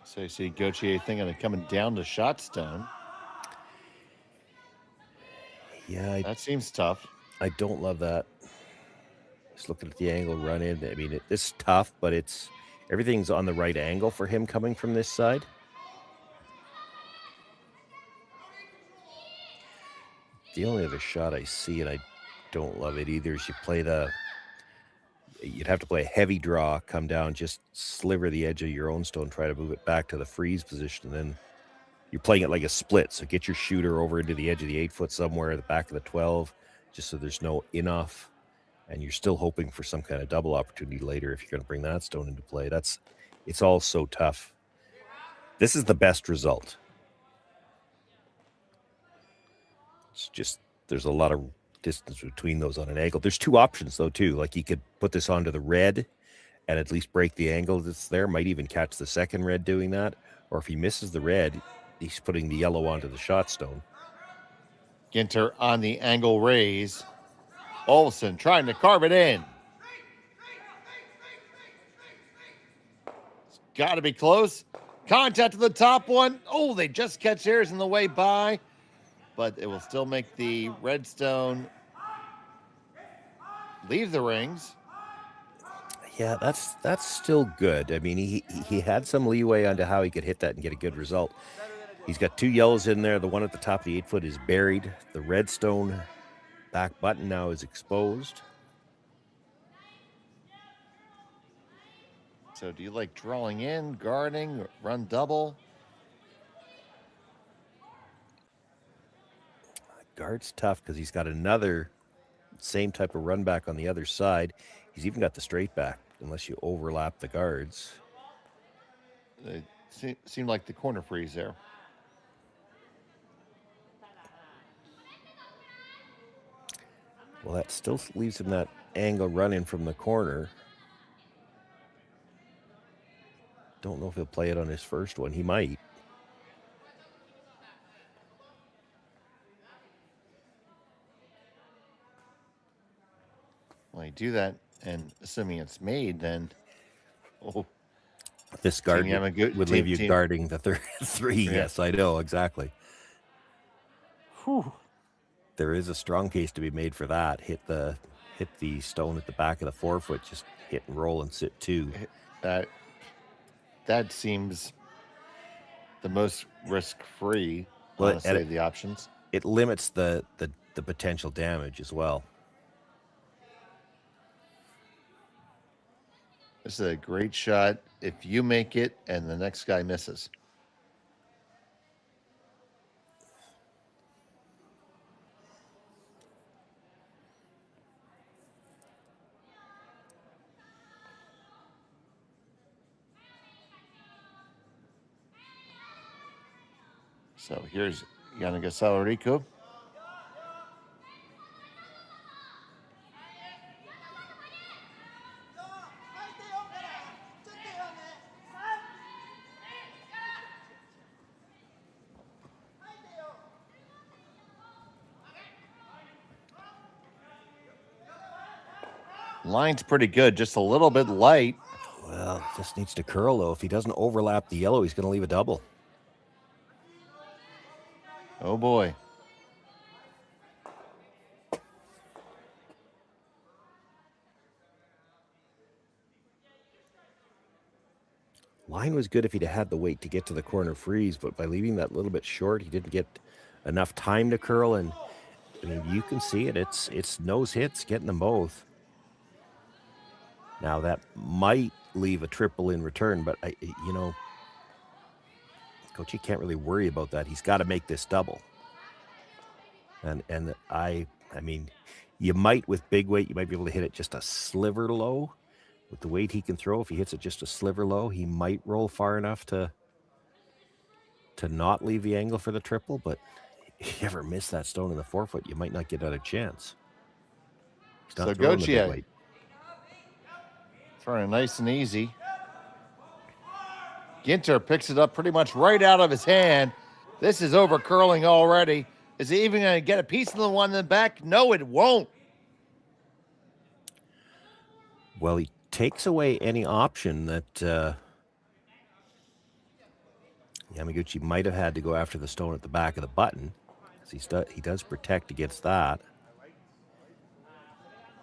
So you see Gauthier thinking of coming down to shot stone.
Yeah,
that seems tough.
I don't love that. Just looking at the angle run in. I mean, it's tough, but everything's on the right angle for him coming from this side. The only other shot I see, and I don't love it either, is you'd have to play a heavy draw, come down, just sliver the edge of your own stone, try to move it back to the freeze position, and then you're playing it like a split. So get your shooter over into the edge of the 8-foot somewhere at the back of the 12, just so there's no in-off, and you're still hoping for some kind of double opportunity later if you're going to bring that stone into play. It's all so tough. This is the best result. It's just, there's a lot of distance between those on an angle. There's two options, though, too. Like, you could put this onto the red and at least break the angle that's there. Might even catch the second red doing that. Or if he misses the red, he's putting the yellow onto the shot stone.
Ginter on the angle raise. Olsen trying to carve it in. It's got to be close. Contact to the top one. Oh, they just catch theirs in the way by. But it will still make the redstone leave the rings.
Yeah, that's still good. I mean, he had some leeway onto how he could hit that and get a good result. He's got two yellows in there. The one at the top of the 8-foot is buried. The redstone back button now is exposed.
So do you like drawing in, guarding, run double?
Guard's tough because he's got another same type of run back on the other side. He's even got the straight back, unless you overlap the guards.
It seemed like the corner freeze there.
Well, that still leaves him that angle running from the corner. Don't know if he'll play it on his first one. He might.
Well, you do that, and assuming it's made, then
this guard would leave you guarding the third three.
Yeah.
Yes, I know, exactly.
Whew.
There is a strong case to be made for that. Hit the stone at the back of the 4-foot, just hit and roll and sit two.
That seems the most risk-free, honestly, of the options.
It limits the potential damage as well.
This is a great shot if you make it and the next guy misses. So here's Yanagasawa Riku. Line's pretty good, just a little bit light.
Well, just needs to curl, though. If he doesn't overlap the yellow, he's going to leave a double.
Oh, boy.
Line was good if he'd had the weight to get to the corner freeze, but by leaving that little bit short, he didn't get enough time to curl. And I mean, you can see it. It's nose hits, getting them both. Now that might leave a triple in return, but Coach, you can't really worry about that. He's got to make this double. And I mean, you might with big weight, you might be able to hit it just a sliver low. With the weight he can throw, if he hits it just a sliver low, he might roll far enough to not leave the angle for the triple. But if you ever miss that stone in the 4-foot, you might not get out a chance.
So Gauthier throwing it nice and easy. Ginter picks it up pretty much right out of his hand. This is over curling already. Is he even going to get a piece of the one in the back? No, it won't.
Well, he takes away any option that Yamaguchi might have had to go after the stone at the back of the button. He does protect against that.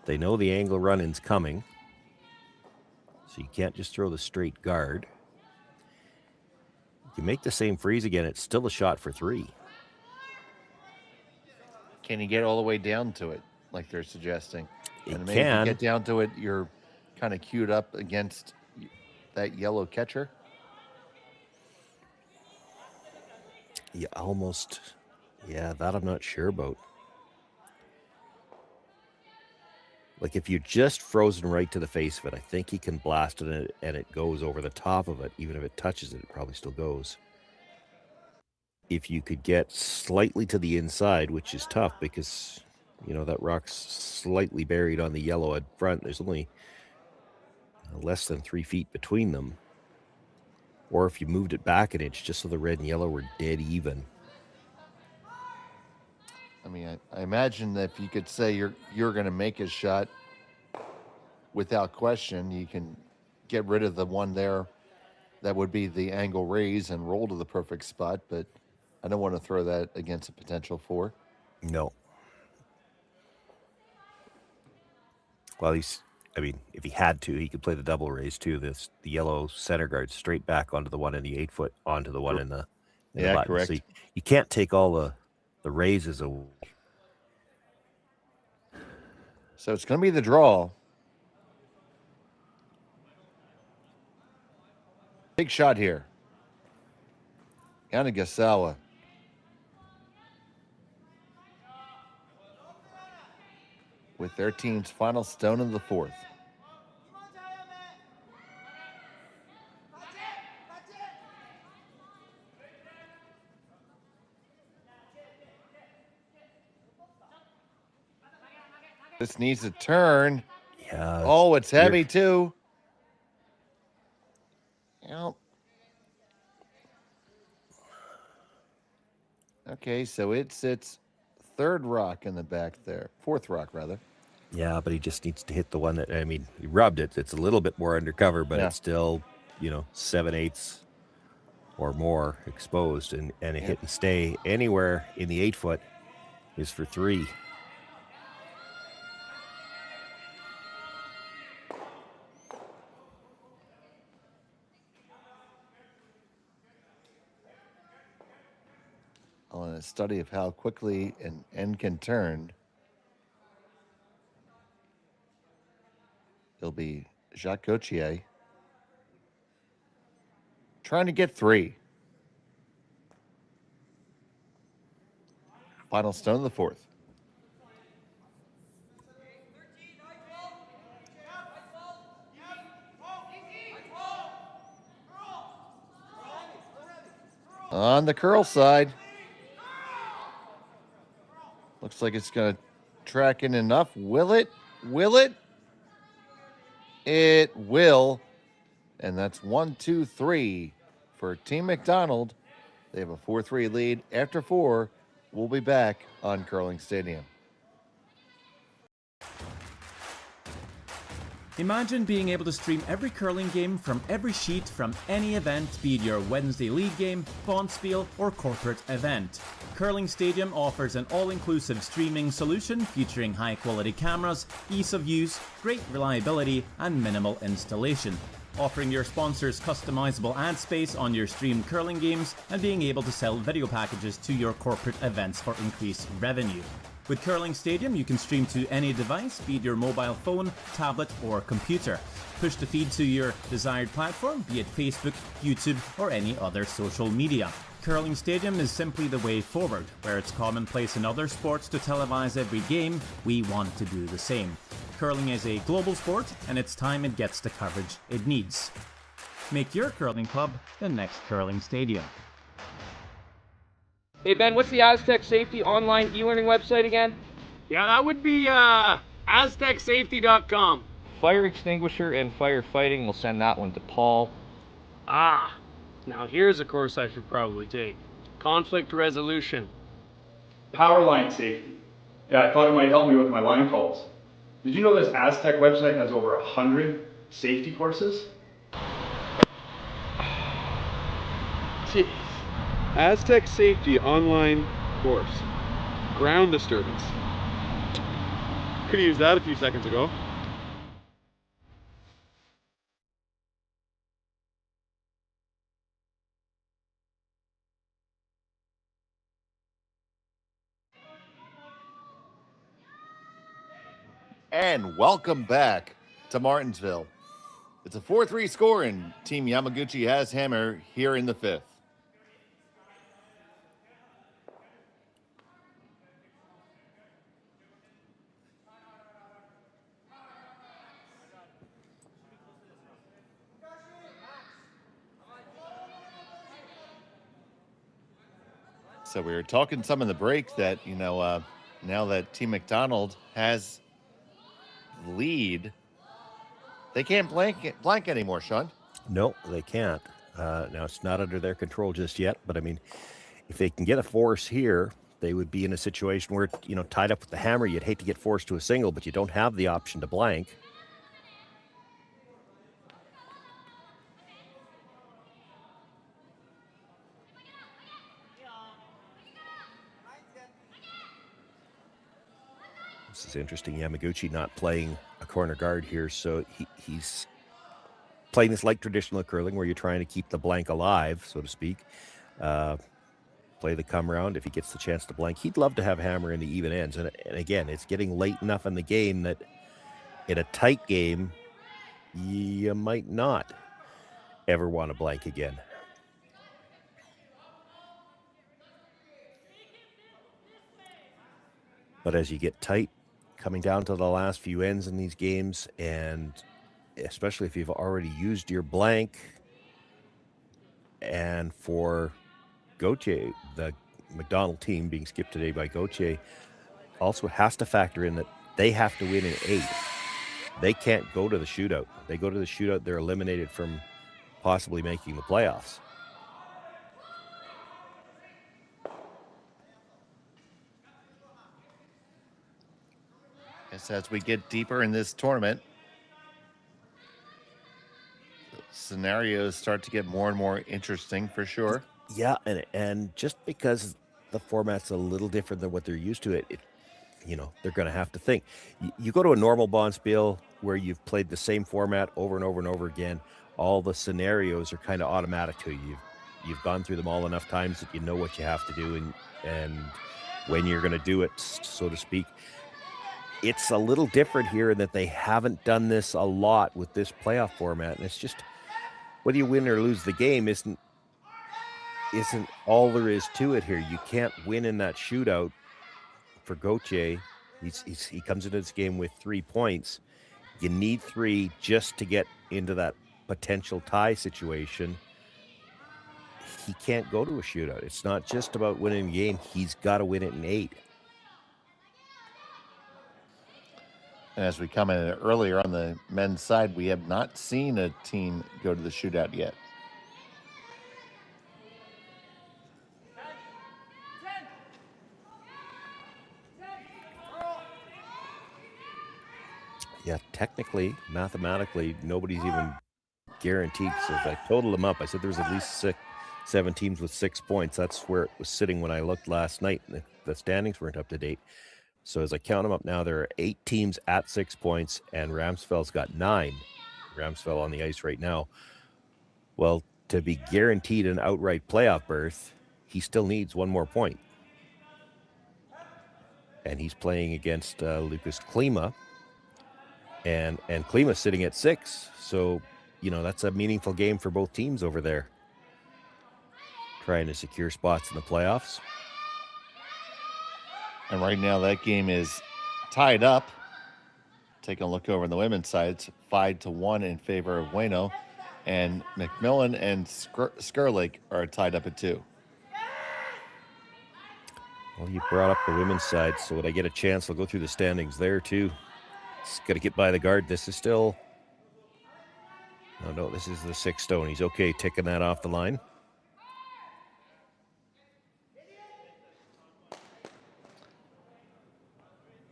They know the angle run-in's coming, so you can't just throw the straight guard. You make the same freeze again, it's still a shot for 3.
Can you get all the way down to it, like they're suggesting?
And
maybe if you get down to it, you're kind of queued up against that yellow catcher.
Yeah, almost. Yeah, that I'm not sure about. Like if you're just frozen right to the face of it, I think he can blast it and it goes over the top of it. Even if it touches it, it probably still goes. If you could get slightly to the inside, which is tough because, that rock's slightly buried on the yellow at front. There's only less than 3 feet between them. Or if you moved it back an inch just so the red and yellow were dead even.
I mean, I imagine that if you could say you're going to make his shot without question, you can get rid of the one there that would be the angle raise and roll to the perfect spot, but I don't want to throw that against a potential 4.
No. Well, if he had to, he could play the double raise too. The yellow center guard straight back onto the one in the 8-foot, onto the one in the button.
Correct.
So you can't take all the raises away.
So it's going to be the draw. Big shot here. Yanagasawa. With their team's final stone of the 4th. This needs a turn.
Yeah.
Oh, it's heavy too. Yep. Okay, so it's 3rd rock in the back there. 4th rock, rather.
Yeah, but he just needs to hit the one that, he rubbed it. It's a little bit more undercover, but it's still, 7/8 or more exposed. And a hit and stay anywhere in the 8-foot is for 3.
On a study of how quickly an end can turn, it'll be Jacques Gauthier trying to get 3. Final stone of the 4th. On the curl side. Looks like it's going to track in enough. Will it? Will it? It will. And that's 1, 2, 3 for Team McDonald. They have a 4-3 lead. After 4, we'll be back on Curling Stadium.
Imagine being able to stream every curling game from every sheet from any event, be it your Wednesday league game, bonspiel, or corporate event. Curling Stadium offers an all-inclusive streaming solution featuring high-quality cameras, ease of use, great reliability, and minimal installation. Offering your sponsors customizable ad space on your streamed curling games and being able to sell video packages to your corporate events for increased revenue. With Curling Stadium, you can stream to any device, be it your mobile phone, tablet, or computer. Push the feed to your desired platform, be it Facebook, YouTube, or any other social media. Curling Stadium is simply the way forward. Where it's commonplace in other sports to televise every game, we want to do the same. Curling is a global sport, and it's time it gets the coverage it needs. Make your curling club the next Curling Stadium.
Hey Ben, what's the Aztec Safety online e-learning website again?
Yeah, that would be aztecsafety.com.
Fire extinguisher and firefighting, we'll send that one to Paul.
Ah, now here's a course I should probably take. Conflict resolution.
Power line safety. Yeah, I thought it might help me with my line calls. Did you know this Aztec website has over 100 safety courses?
Jeez. Aztec Safety online course. Ground disturbance. Could have used that a few seconds ago.
And welcome back to Martensville. It's a 4-3 score, and Team Yamaguchi has hammer here in the 5th. So we were talking some in the break that, now that Team McDonald has the lead, they can't blank anymore, Sean.
No, they can't. Now, it's not under their control just yet, but I mean, if they can get a force here, they would be in a situation where, tied up with the hammer, you'd hate to get forced to a single, but you don't have the option to blank. This is interesting. Yamaguchi not playing a corner guard here, so he's playing this like traditional curling where you're trying to keep the blank alive, so to speak. Play the come round. If he gets the chance to blank, he'd love to have hammer in the even ends. And again, it's getting late enough in the game that in a tight game, you might not ever want to blank again. But as you get tight, coming down to the last few ends in these games, and especially if you've already used your blank, and for Gauthier, the McDonald team being skipped today by Gauthier, also has to factor in that they have to win in 8. They can't go to the shootout. If they go to the shootout, they're eliminated from possibly making the playoffs.
As we get deeper in this tournament, scenarios start to get more and more interesting for sure.
Yeah, and just because the format's a little different than what they're used to, they're going to have to think. You go to a normal bonspiel where you've played the same format over and over and over again, all the scenarios are kind of automatic to you. You've gone through them all enough times that you know what you have to do and when you're going to do it, so to speak. It's a little different here in that they haven't done this a lot with this playoff format. And it's just, whether you win or lose the game isn't all there is to it here. You can't win in that shootout for Gauthier. He comes into this game with 3 points. You need 3 just to get into that potential tie situation. He can't go to a shootout. It's not just about winning the game. He's got to win it in 8.
And as we commented earlier on the men's side, we have not seen a team go to the shootout yet.
Yeah, technically, mathematically, nobody's even guaranteed. So if I totaled them up, I said there was at least 7 teams with 6 points. That's where it was sitting when I looked last night. The standings weren't up to date. So as I count them up now, there are 8 teams at 6 points, and Ramsfell's got 9. Ramsfell on the ice right now. Well, to be guaranteed an outright playoff berth, he still needs 1 more point. And he's playing against Lucas Klima. And Klima's sitting at 6. So, that's a meaningful game for both teams over there. Trying to secure spots in the playoffs.
And right now that game is tied up. Taking a look over on the women's side, it's 5-1 in favor of Waino. And McMillan and Skurlik are tied up at 2.
Well, you brought up the women's side, so when I get a chance, I'll go through the standings there too. Just got to get by the guard. This is still... No, this is the 6th stone. He's okay ticking that off the line.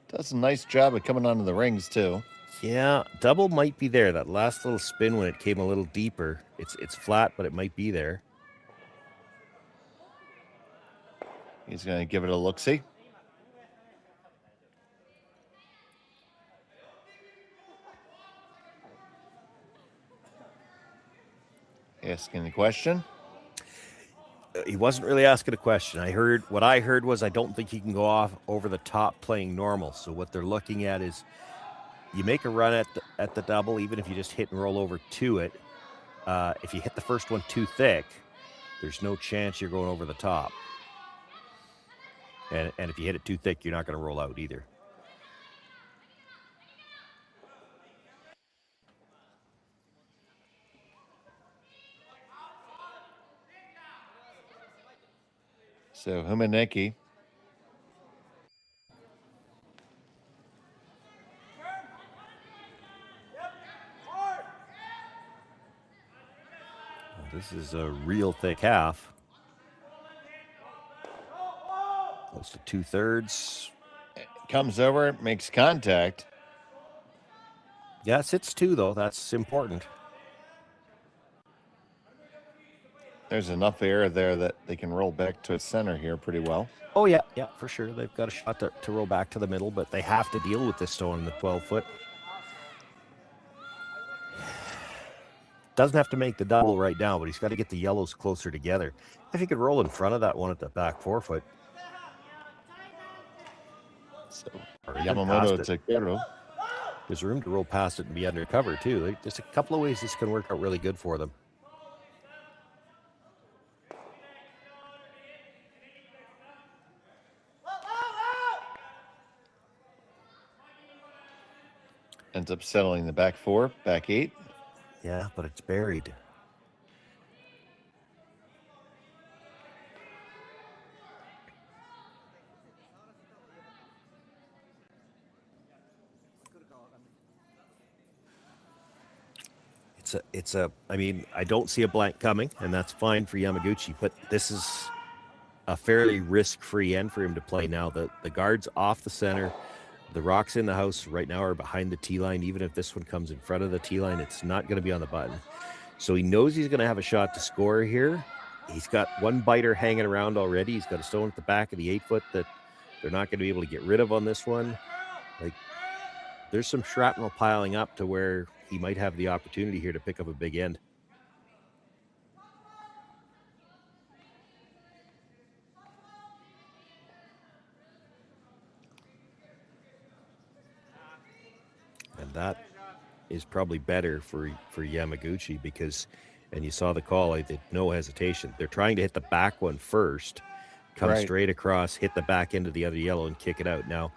Does a nice job of coming onto the rings, too.
Yeah, double might be there. That last little spin when it came a little deeper. It's flat, but it might be there.
He's going to give it a look-see. Asking the question.
He wasn't really asking a question. What I heard was I don't think he can go off over the top playing normal. So what they're looking at is you make a run at the double, even if you just hit and roll over to it. If you hit the first one too thick, there's no chance you're going over the top. And if you hit it too thick, you're not going to roll out either.
So Humaneki.
This is a real thick half. Close to 2/3.
Comes over, makes contact.
Yeah, it sits 2, though. That's important.
There's enough air there that they can roll back to its center here pretty well.
Oh, yeah, for sure. They've got a shot to roll back to the middle, but they have to deal with this stone in the 12-foot. Doesn't have to make the double right now, but he's got to get the yellows closer together. If he could roll in front of that one at the back 4-foot.
So Yamamoto to Kero.
There's room to roll past it and be undercover, too. There's a couple of ways this can work out really good for them.
Ends up settling the back 4, back 8.
Yeah, but it's buried. I mean, I don't see a blank coming, and that's fine for Yamaguchi, but this is a fairly risk-free end for him to play now. The guard's off the center. The rocks in the house right now are behind the tee line. Even if this one comes in front of the tee line, it's not going to be on the button. So he knows he's going to have a shot to score here. He's got one biter hanging around already. He's got a stone at the back of the 8-foot that they're not going to be able to get rid of on this one. Like, there's some shrapnel piling up to where he might have the opportunity here to pick up a big end. And that is probably better for Yamaguchi because, and you saw the call, I did no hesitation. They're trying to hit the back one first, come straight across, hit the back end of the other yellow and kick it out. Now,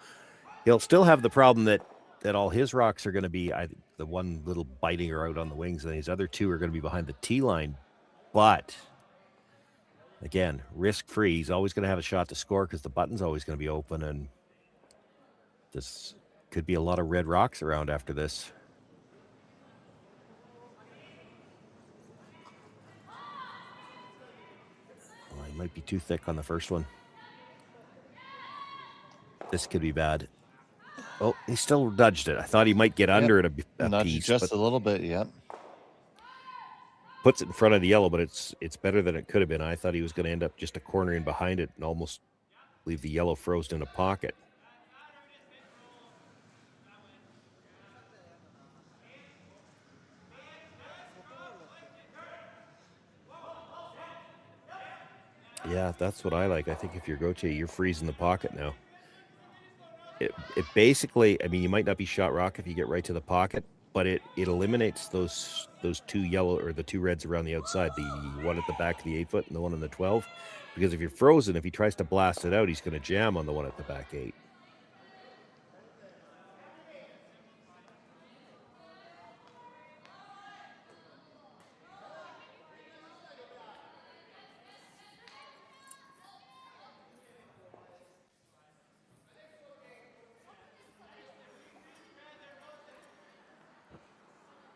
he'll still have the problem that all his rocks are going to be the one little biting her out on the wings, and his other 2 are going to be behind the tee line. But, again, risk-free. He's always going to have a shot to score because the button's always going to be open, and this Could be a lot of red rocks around after this. Oh, he might be too thick on the first one. This could be bad. Oh, he still nudged it. I thought he might get under it a
Nudged
piece.
just a little bit, yeah.
Puts it in front of the yellow, but it's better than it could have been. I thought he was going to end up just a corner in behind it and almost leave the yellow frozen in a pocket. Yeah, that's what I like. I think if you're Gauthier, you're freezing the pocket now. It basically, I mean, you might not be shot rock if you get right to the pocket, but it eliminates those two yellow or the two reds around the outside, the one at the back of the 8 foot and the one on the 12. Because if you're frozen, if he tries to blast it out, he's going to jam on the one at the back 8.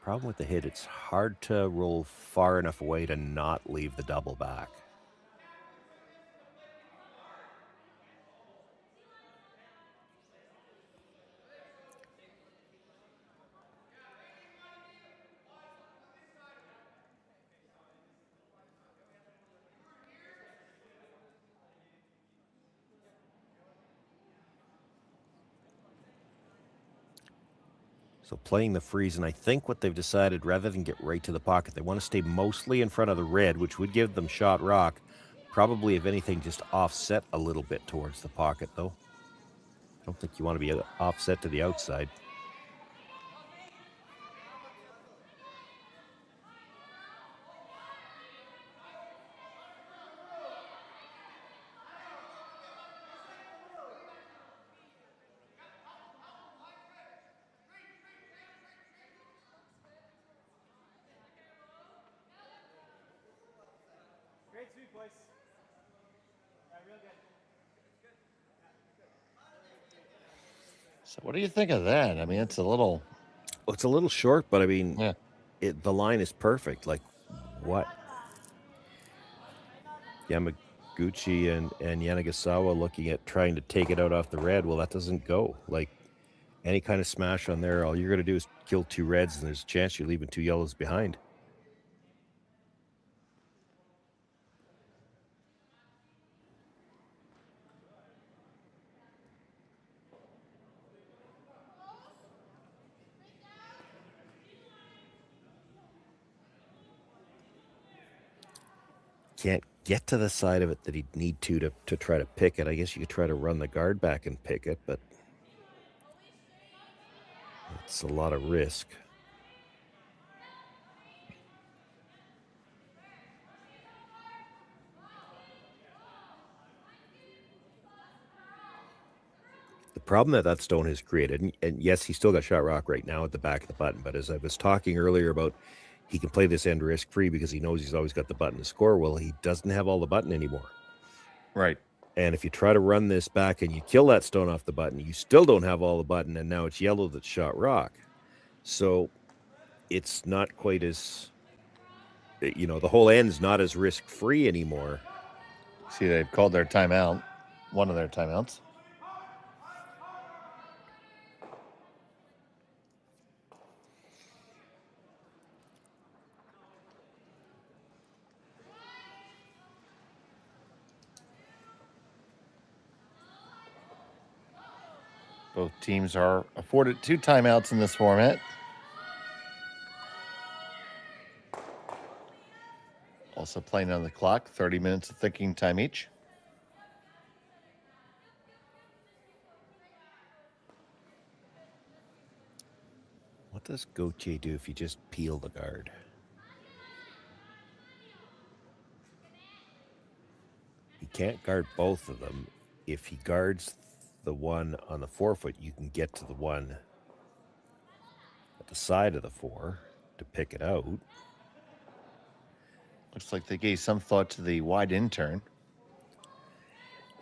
Problem with the hit, it's hard to roll far enough away to not leave the double back. So playing the freeze, and I think what they've decided, rather than get right to the pocket, they want to stay mostly in front of the red, which would give them shot rock. Probably, if anything, just offset a little bit towards the pocket, though. I don't think you want to be offset to the outside.
Great sweep, boys. Real good.
So what do you think of that? I mean, it's a little...
Well, it's a little short, but I mean,
yeah.
The line is perfect. Like, what? Yamaguchi and Yanagasawa looking at trying to take it out off the red. Well, that doesn't go. Like, any kind of smash on there, all you're going to do is kill two reds, and there's a chance you're leaving two yellows behind. Can't get to the side of it that he'd need to try to pick it. I guess you could try to run the guard back and pick it, but it's a lot of risk. The problem that stone has created, and yes, he's still got shot rock right now at the back of the button, but as I was talking earlier about he can play this end risk-free because he knows he's always got the button to score. Well, he doesn't have all the button anymore.
Right.
And if you try to run this back and you kill that stone off the button, you still don't have all the button, and now it's yellow that's shot rock. So it's not quite as, you know, the whole end's not as risk-free anymore.
See, they've called their timeout, one of their timeouts. Both teams are afforded 2 timeouts in this format. Also playing on the clock, 30 minutes of thinking time each.
What does Gauthier do if you just peel the guard? He can't guard both of them. If he guards the one on the 4 foot, you can get to the one at the side of the 4 to pick it out.
Looks like they gave some thought to the wide in turn.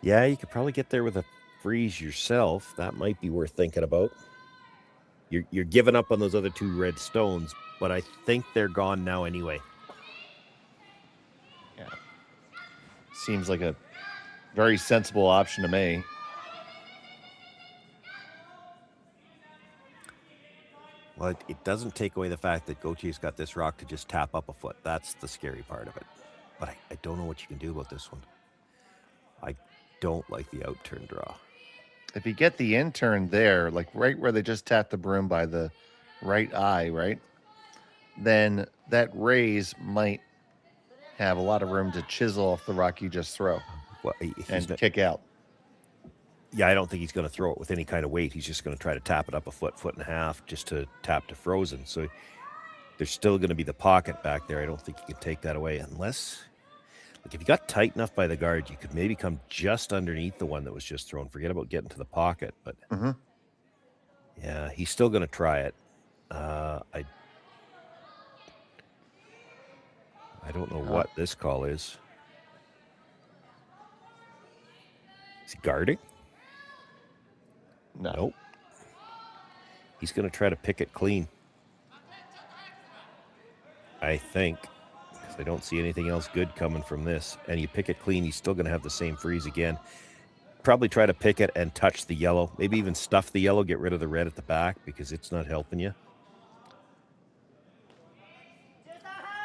Yeah, you could probably get there with a freeze yourself. That might be worth thinking about. You're giving up on those other 2 red stones, but I think they're gone now anyway.
Yeah. Seems like a very sensible option to me.
Well, it doesn't take away the fact that Gautier's got this rock to just tap up a foot. That's the scary part of it. But I don't know what you can do about this one. I don't like the out turn draw.
If you get the in turn there, like right where they just tapped the broom by the right eye, right? Then that raise might have a lot of room to chisel off the rock you just throw and kick out.
Yeah, I don't think he's going to throw it with any kind of weight. He's just going to try to tap it up a foot, foot and a half, just to tap to frozen. So there's still going to be the pocket back there. I don't think you can take that away unless, like, if you got tight enough by the guard, you could maybe come just underneath the one that was just thrown. Forget about getting to the pocket. But yeah, he's still going to try it. I don't know what this call is. Is he guarding?
No.
Nope. He's going to try to pick it clean. I think. Because I don't see anything else good coming from this. And you pick it clean, he's still going to have the same freeze again. Probably try to pick it and touch the yellow. Maybe even stuff the yellow, get rid of the red at the back because it's not helping you.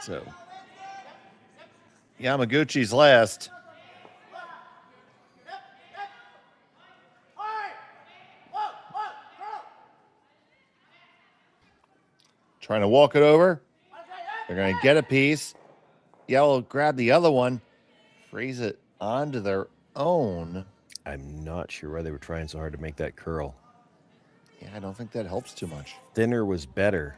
So, Yamaguchi's last. Trying to walk it over. They're going to get a piece. Yellow grab the other one, freeze it onto their own.
I'm not sure why they were trying so hard to make that curl.
Yeah, I don't think that helps too much.
Thinner was better.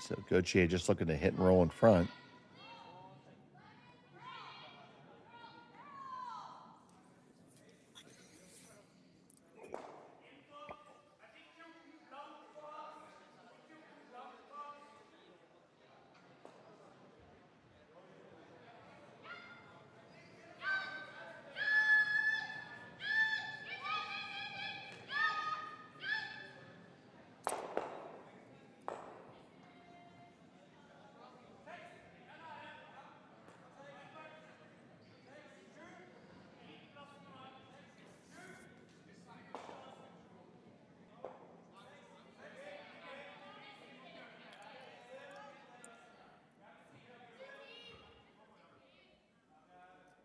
So Gauthier just looking to hit and roll in front.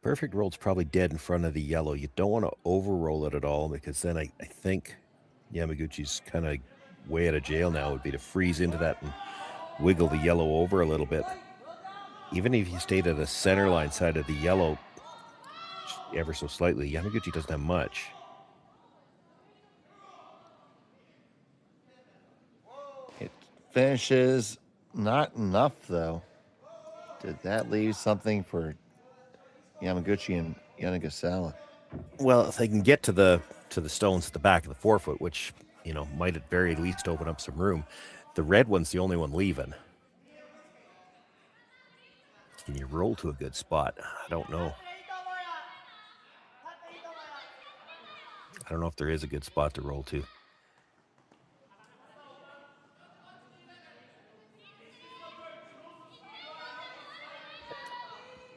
Perfect roll's probably dead in front of the yellow. You don't want to over-roll it at all because then I think Yamaguchi's kind of way out of jail now would be to freeze into that and wiggle the yellow over a little bit. Even if you stayed at the center line side of the yellow ever so slightly, Yamaguchi doesn't have much.
It finishes not enough, though. Did that leave something for Yamaguchi and Yanagasawa?
Well, if they can get to the stones at the back of the forefoot, which, you know, might at very least open up some room, the red one's the only one leaving. Can you roll to a good spot? I don't know. I don't know if there is a good spot to roll to.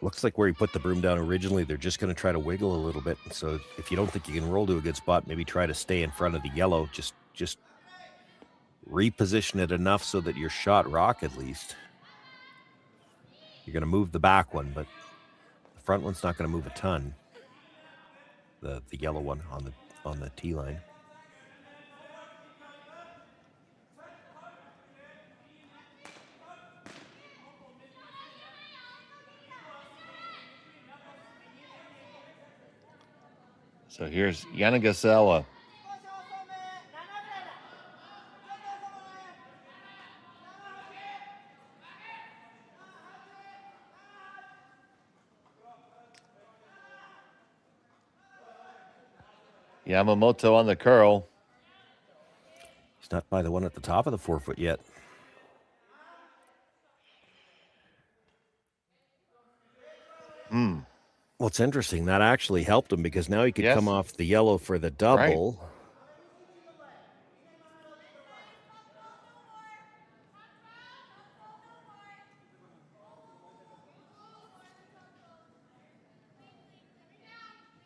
Looks like where he put the broom down originally, they're just going to try to wiggle a little bit. So if you don't think you can roll to a good spot, maybe try to stay in front of the yellow. Just reposition it enough so that your shot rock at least. You're going to move the back one, but the front one's not going to move a ton. The yellow one on the tee line.
So here's Yanagasawa. Yamamoto on the curl.
He's not by the one at the top of the forefoot yet.
Hmm.
Well, it's interesting. That actually helped him because now he could
Yes.
come off the yellow for the double.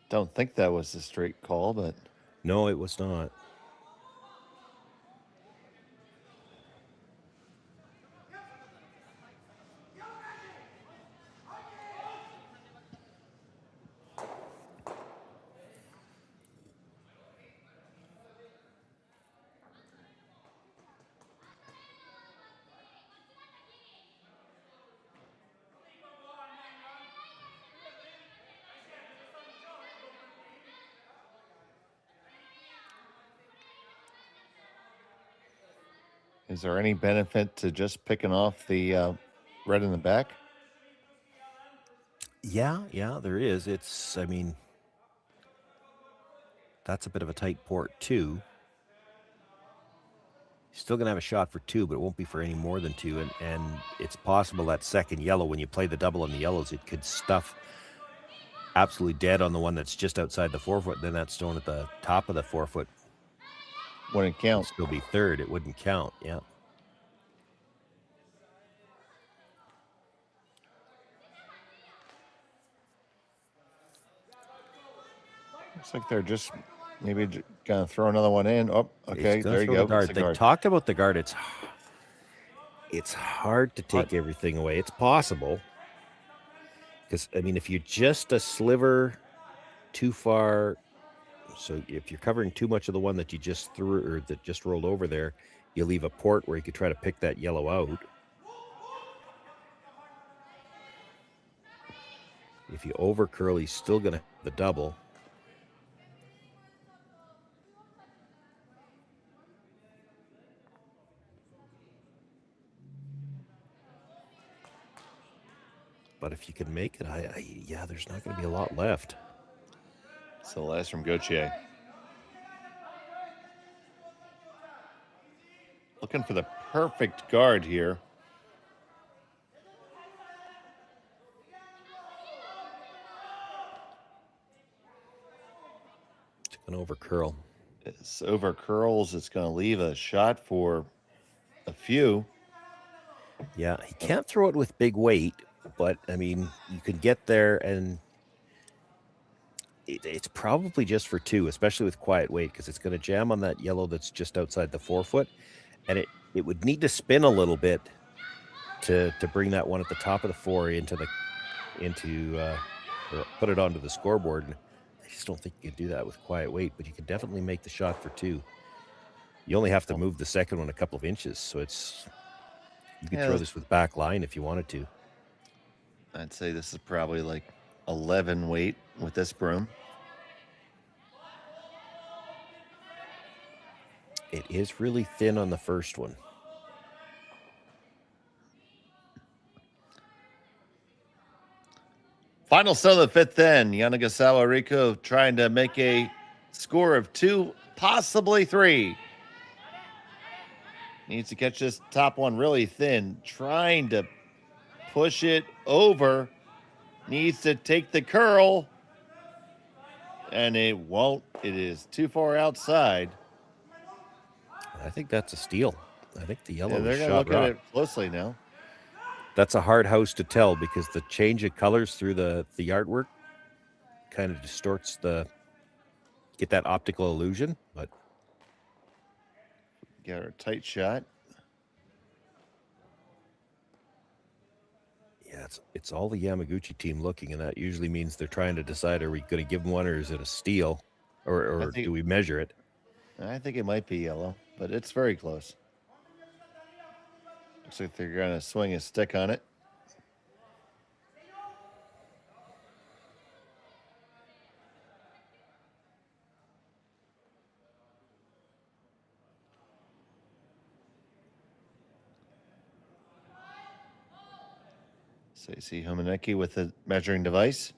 Don't think that was a straight call, but
No, it was not.
is there any benefit to just picking off the red in the back?
Yeah, there is. I mean, that's a bit of a tight port too. Still going to have a shot for 2, but it won't be for any more than 2. And it's possible that second yellow, when you play the double on the yellows, it could stuff absolutely dead on the one that's just outside the 4-foot. Then that stone at the top of the 4-foot
wouldn't count.
It'd still be third. It wouldn't count. Yeah.
Looks like they're just maybe going to throw another one in. Oh, okay. There you go.
Guard. They talked about the guard. It's hard to take everything away. It's possible. Because, I mean, if you're just a sliver too far, so if you're covering too much of the one that you just threw or that just rolled over there, you leave a port where you could try to pick that yellow out. If you over curl, he's still going to have the double. But if you can make it, yeah, there's not going to be a lot left.
So last from Gauthier. Looking for the perfect guard here.
It's an over curl.
It's over curls. It's going to leave a shot for a few.
Yeah, he can't throw it with big weight, but I mean, you can get there, and it's probably just for 2, especially with quiet weight, because it's going to jam on that yellow that's just outside the 4-foot, and it would need to spin a little bit to bring that one at the top of the 4 or put it onto the scoreboard. And I just don't think you can do that with quiet weight, but you can definitely make the shot for 2. You only have to move the second one a couple of inches, so you could throw this with back line if you wanted to.
I'd say this is probably like 11 weight with this broom.
It is really thin on the first one.
Final stone of the 5th then. Yanagasawa Rico trying to make a score of 2, possibly 3. Needs to catch this top one really thin. Trying to push it over. Needs to take the curl. And it won't. It is too far outside.
I think that's a steal. I think the yellow
they're
is
going to
shot
look at
rock.
it closely now.
That's a hard house to tell because the change of colors through the artwork kind of distorts get that optical illusion, but
Get her a tight shot.
Yeah, it's all the Yamaguchi team looking, and that usually means they're trying to decide, are we going to give them one, or is it a steal, or do we measure it?
I think it might be yellow, but it's very close. Looks like they're going to swing a stick on it. So you see Homeneki with the measuring device.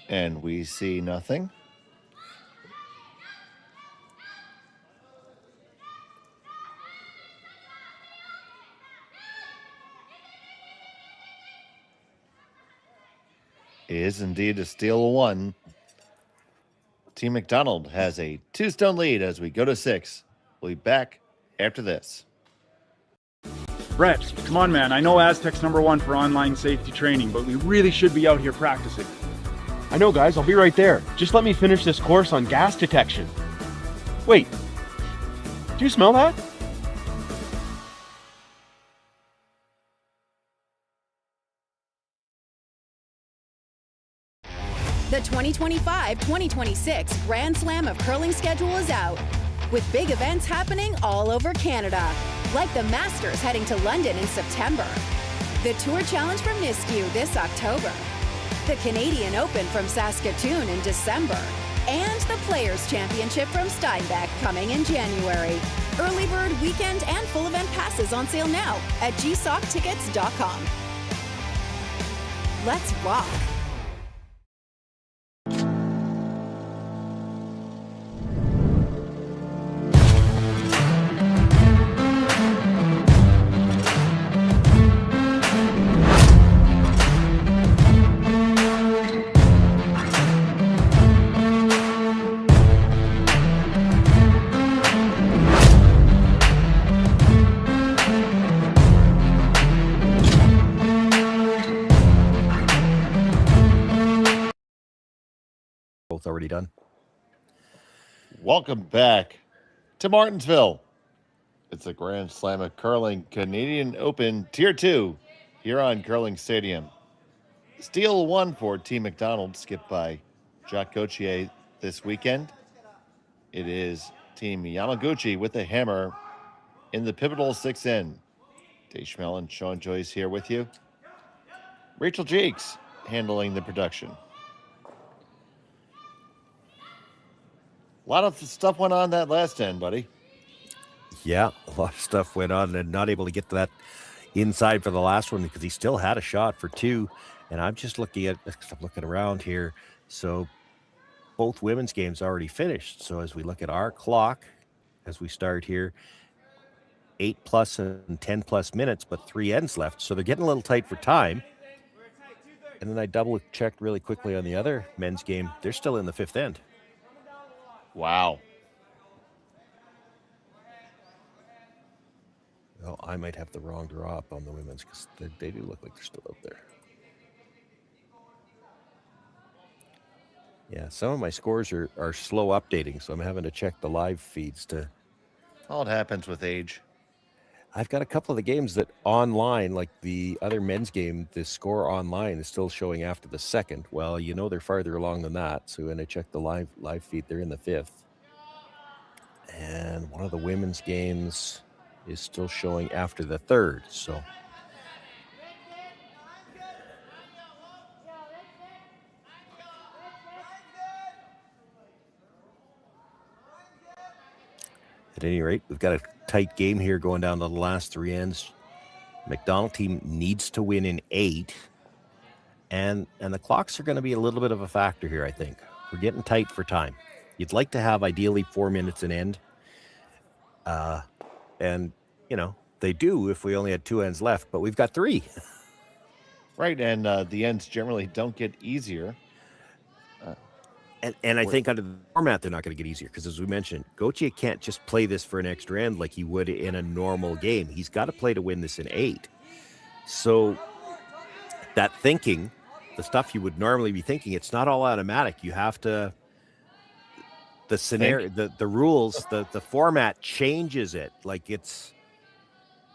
And we see nothing. Is indeed a steal of one. Team McDonald has a 2-stone lead as we go to 6. We'll be back after this.
Brett, come on, man. I know Aztec's #1 for online safety training, but we really should be out here practicing.
I know, guys. I'll be right there. Just let me finish this course on gas detection. Wait. Do you smell that?
The 2025-2026 Grand Slam of Curling schedule is out, with big events happening all over Canada, like the Masters heading to London in September, the Tour Challenge from Nisku this October, the Canadian Open from Saskatchewan in December, and the Players' Championship from Steinbeck coming in January. Early bird weekend and full event passes on sale now at gsoctickets.com. Let's rock!
Both already done.
Welcome back to Martensville. It's a Grand Slam of Curling Canadian Open Tier 2 here on Curling Stadium. Steal 1 for Team McDonald, skipped by Jacques Gauthier this weekend. It is Team Yamaguchi with the hammer in the pivotal 6N. Dave Schmel and Sean Joyce here with you. Rachel Jakes handling the production. A lot of stuff went on that last end, buddy.
Yeah, a lot of stuff went on, and not able to get to that inside for the last one because he still had a shot for 2. And I'm just looking around here. So both women's games already finished. So as we look at our clock, as we start here, 8+ and 10+ minutes, but 3 ends left. So they're getting a little tight for time. And then I double checked really quickly on the other men's game. They're still in the 5th end.
Wow.
Well, I might have the wrong drop on the women's because they do look like they're still out there. Yeah, some of my scores are slow updating, so I'm having to check the live feeds to...
All it happens with age.
I've got a couple of the games that online, like the other men's game, the score online is still showing after the 2nd. Well, you know they're farther along than that. So when I check the live feed, they're in the 5th. And one of the women's games is still showing after the 3rd. So at any rate, we've got a tight game here going down to the last 3 ends. McDonald team needs to win in 8. And the clocks are going to be a little bit of a factor here, I think. We're getting tight for time. You'd like to have ideally 4 minutes an end. And, you know, they do if we only had 2 ends left, but we've got 3.
Right, and the ends generally don't get easier.
And I think under the format, they're not going to get easier because, as we mentioned, Gauthier can't just play this for an extra end like he would in a normal game. He's got to play to win this in 8. So that thinking, the stuff you would normally be thinking, it's not all automatic. You have to, the scenario, the rules, the format changes it. Like it's,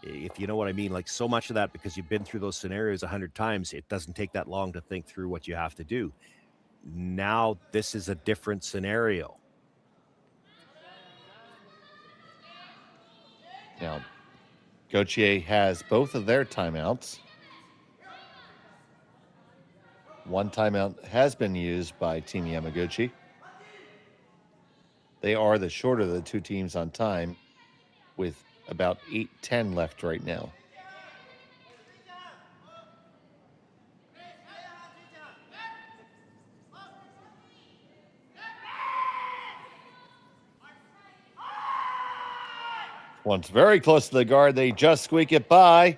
if you know what I mean, like so much of that, because you've been through those scenarios 100 times, it doesn't take that long to think through what you have to do. Now this is a different scenario.
Now, Gauthier has both of their timeouts. One timeout has been used by Team Yamaguchi. They are the shorter of the 2 teams on time with about 8:10 left right now. Once very close to the guard, they just squeak it by.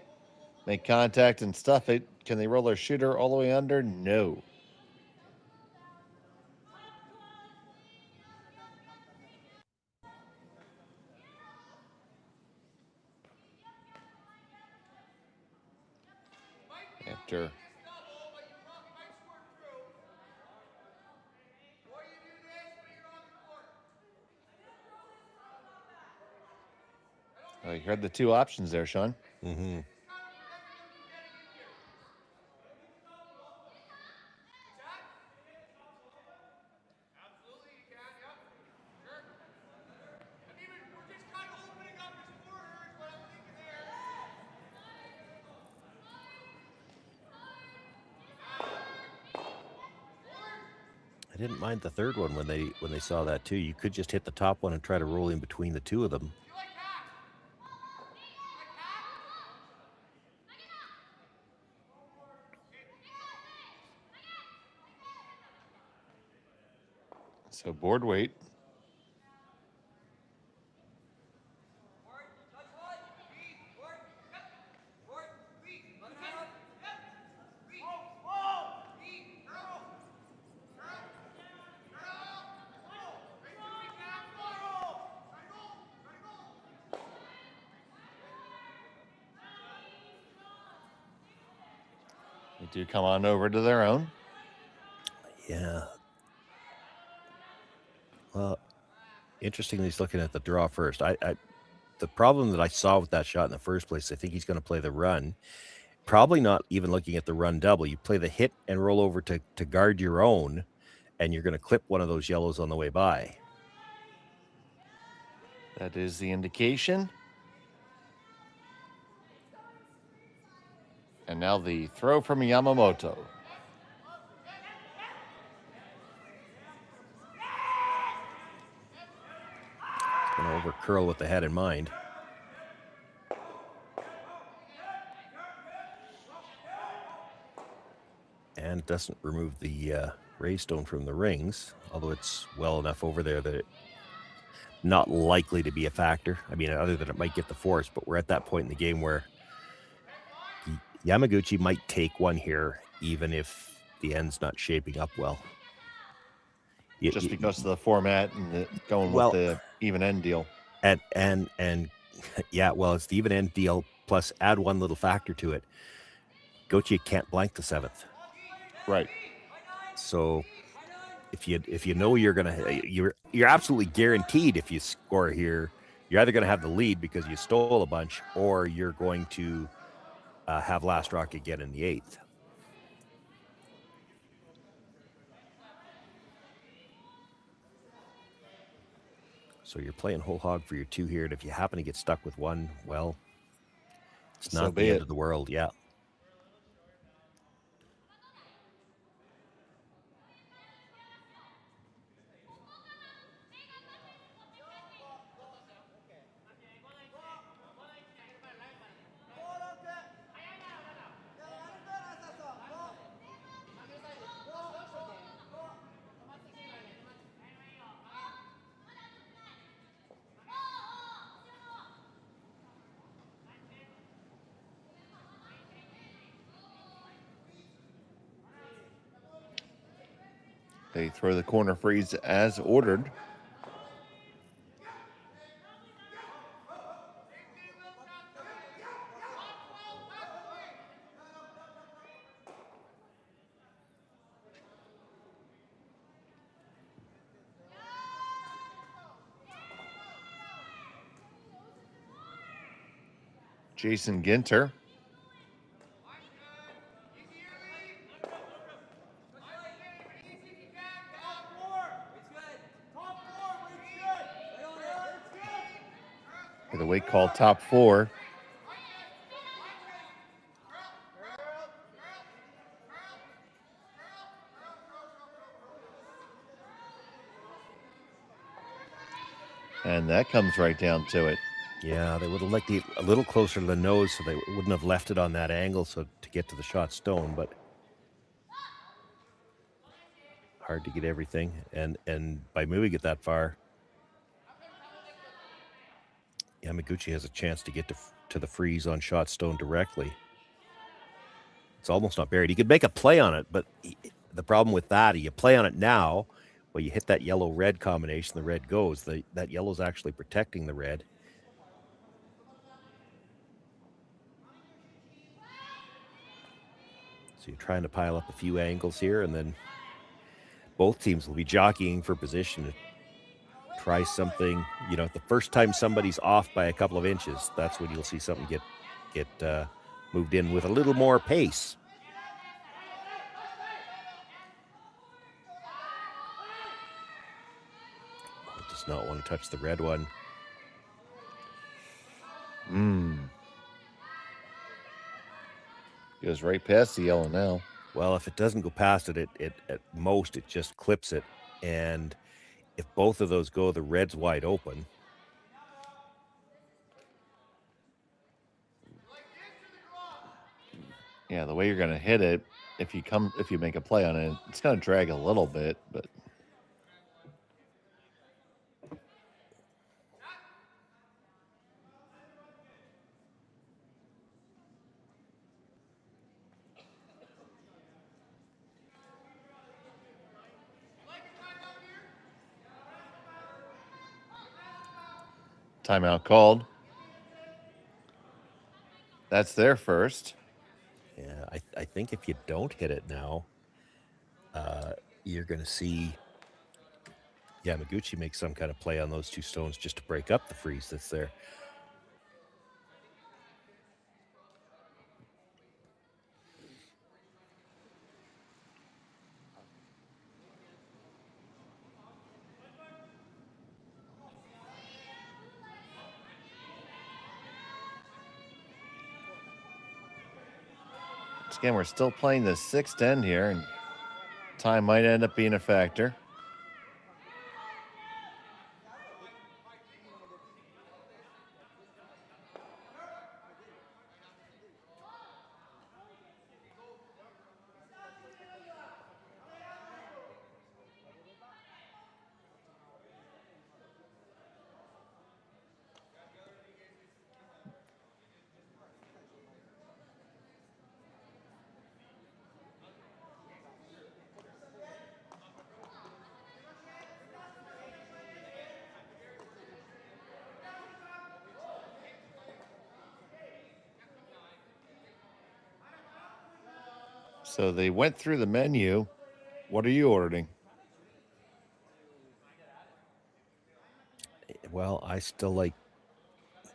Make contact and stuff it. Can they roll their shooter all the way under? No. After you heard the two options there, Sean.
Mm-hmm. I didn't mind the third one when they saw that too. You could just hit the top one and try to roll in between the two of them.
So board weight. They do come on over to their own.
Yeah. Well, interesting that he's looking at the draw first. The problem that I saw with that shot in the first place, I think he's going to play the run. Probably not even looking at the run double. You play the hit and roll over to guard your own, and you're going to clip one of those yellows on the way by.
That is the indication. And now the throw from Yamamoto.
Going to over curl with the head in mind. And doesn't remove the ray stone from the rings, although it's well enough over there that it's not likely to be a factor. I mean, other than it might get the force, but we're at that point in the game where Yamaguchi might take one here, even if the end's not shaping up well.
Just because of the format and going with the even end deal.
And yeah, well, it's the even end deal plus add one little factor to it. Gochi can't blank the seventh.
Right.
So if you know you're absolutely guaranteed if you score here, you're either going to have the lead because you stole a bunch, or you're going to have last rock again in the eighth. So you're playing whole hog for your two here, and if you happen to get stuck with one, well, it's not the end of the world. Yeah.
They throw the corner freeze as ordered. Jason Ginter. With a weight call top four. And that comes right down to it.
Yeah, they would have liked it a little closer to the nose, so they wouldn't have left it on that angle so to get to the shot stone, but hard to get everything. And by moving it that far, Yamaguchi has a chance to get to the freeze on shot stone directly. It's almost not buried. He could make a play on it, but the problem with that, you play on it now, well, you hit that yellow-red combination, the red goes. That yellow's actually protecting the red. So you're trying to pile up a few angles here, and then both teams will be jockeying for position to try something. You know, the first time somebody's off by a couple of inches, that's when you'll see something get moved in with a little more pace. Does not want to touch the red one.
Goes right past the yellow now.
Well, if it doesn't go past it, it at most it just clips it. And if both of those go, the red's wide open.
Yeah, the way you're going to hit it, if you make a play on it, it's going to drag a little bit, but timeout called. That's their first.
Yeah, I think if you don't hit it now, you're going to see Yamaguchi make some kind of play on those two stones just to break up the freeze that's there.
Again, we're still playing the sixth end here, and time might end up being a factor. So they went through the menu. What are you ordering?
Well, I still like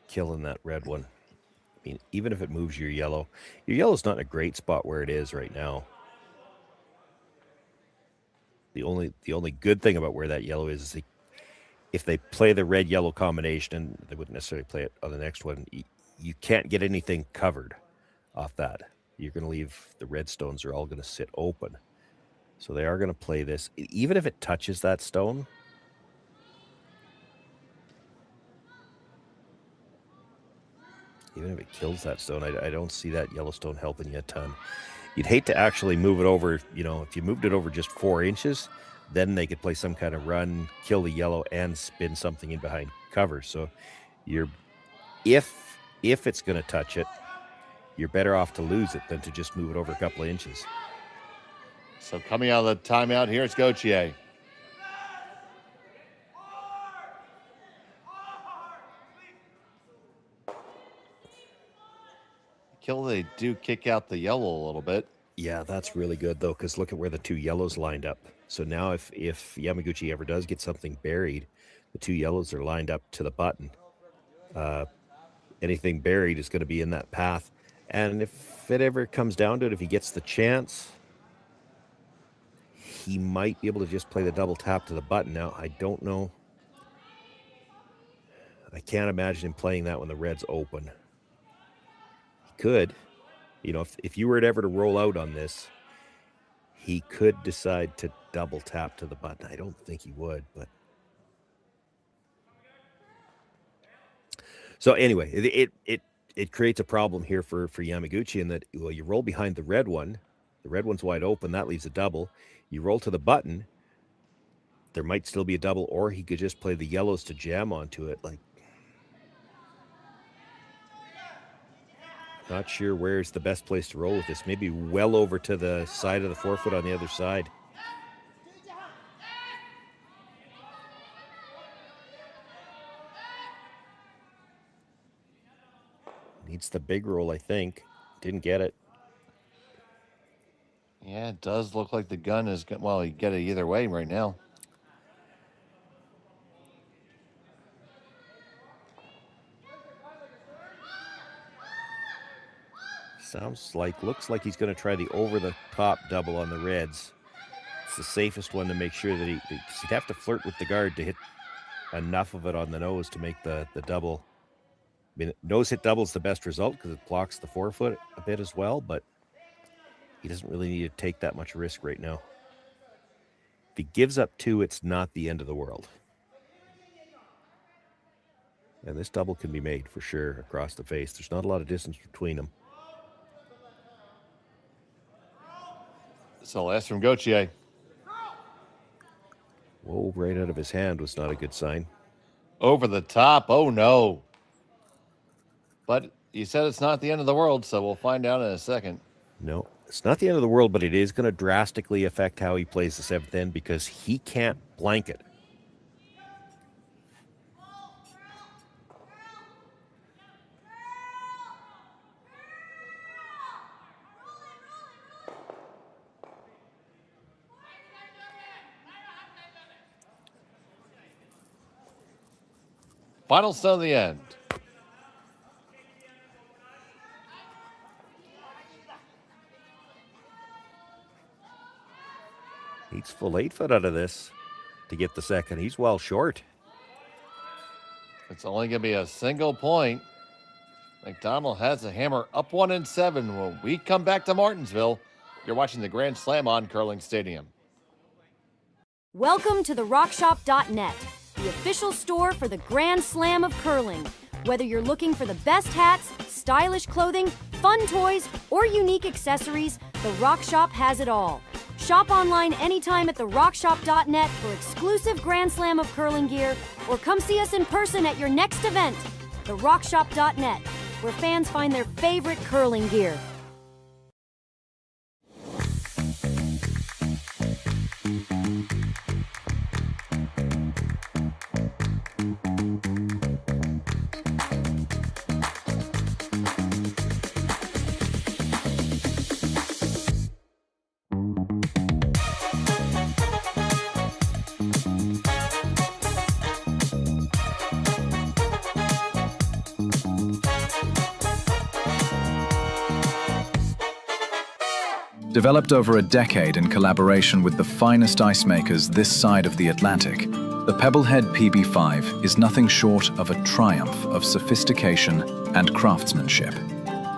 killing that red one. I mean, even if it moves your yellow's not in a great spot where it is right now. The only good thing about where that yellow is if they play the red-yellow combination, and they wouldn't necessarily play it on the next one, you can't get anything covered off that. You're going to leave the red stones are all going to sit open. So they are going to play this. Even if it touches that stone, even if it kills that stone, I don't see that yellow stone helping you a ton. You'd hate to actually move it over. You know, if you moved it over just 4 inches, then they could play some kind of run, kill the yellow, and spin something in behind cover. So if it's going to touch it, you're better off to lose it than to just move it over a couple of inches.
So coming out of the timeout, here's Gauthier. They do kick out the yellow a little bit.
Yeah, that's really good, though, because look at where the two yellows lined up. So now if Yamaguchi ever does get something buried, the two yellows are lined up to the button. Anything buried is going to be in that path. And if it ever comes down to it, if he gets the chance, he might be able to just play the double tap to the button. Now, I don't know. I can't imagine him playing that when the red's open. He could. You know, if you were ever to roll out on this, he could decide to double tap to the button. I don't think he would, but... So anyway, it creates a problem here for Yamaguchi in that, well, you roll behind the red one. The red one's wide open. That leaves a double. You roll to the button. There might still be a double, or he could just play the yellows to jam onto it. Like, Not sure where's the best place to roll with this. Maybe well over to the side of the forefoot on the other side. Needs the big roll, I think. Didn't get it.
Yeah, it does look like the gun is, well, you get it either way right now.
Looks like he's going to try the over-the-top double on the Reds. It's the safest one to make sure that he'd have to flirt with the guard to hit enough of it on the nose to make the double. I mean, nose hit double is the best result because it blocks the forefoot a bit as well, but he doesn't really need to take that much risk right now. If he gives up 2, it's not the end of the world. And this double can be made for sure across the face. There's not a lot of distance between them.
So last from Gauthier.
Whoa, right out of his hand was not a good sign.
Over the top. Oh, no. But you said it's not the end of the world, so we'll find out in a second.
No, it's not the end of the world, but it is going to drastically affect how he plays the 7th end because he can't blanket.
Final stone of the end.
Needs full 8-foot out of this to get the second. He's well short.
It's only going to be a single point. McDonald has the hammer up 1 and 7. When we come back to Martensville, you're watching the Grand Slam on Curling Stadium.
Welcome to the RockShop.net, the official store for the Grand Slam of Curling. Whether you're looking for the best hats, stylish clothing, fun toys, or unique accessories, the Rock Shop has it all. Shop online anytime at therockshop.net for exclusive Grand Slam of Curling gear, or come see us in person at your next event. Therockshop.net, where fans find their favorite curling gear.
Developed over a decade in collaboration with the finest ice makers this side of the Atlantic, the Pebblehead PB5 is nothing short of a triumph of sophistication and craftsmanship.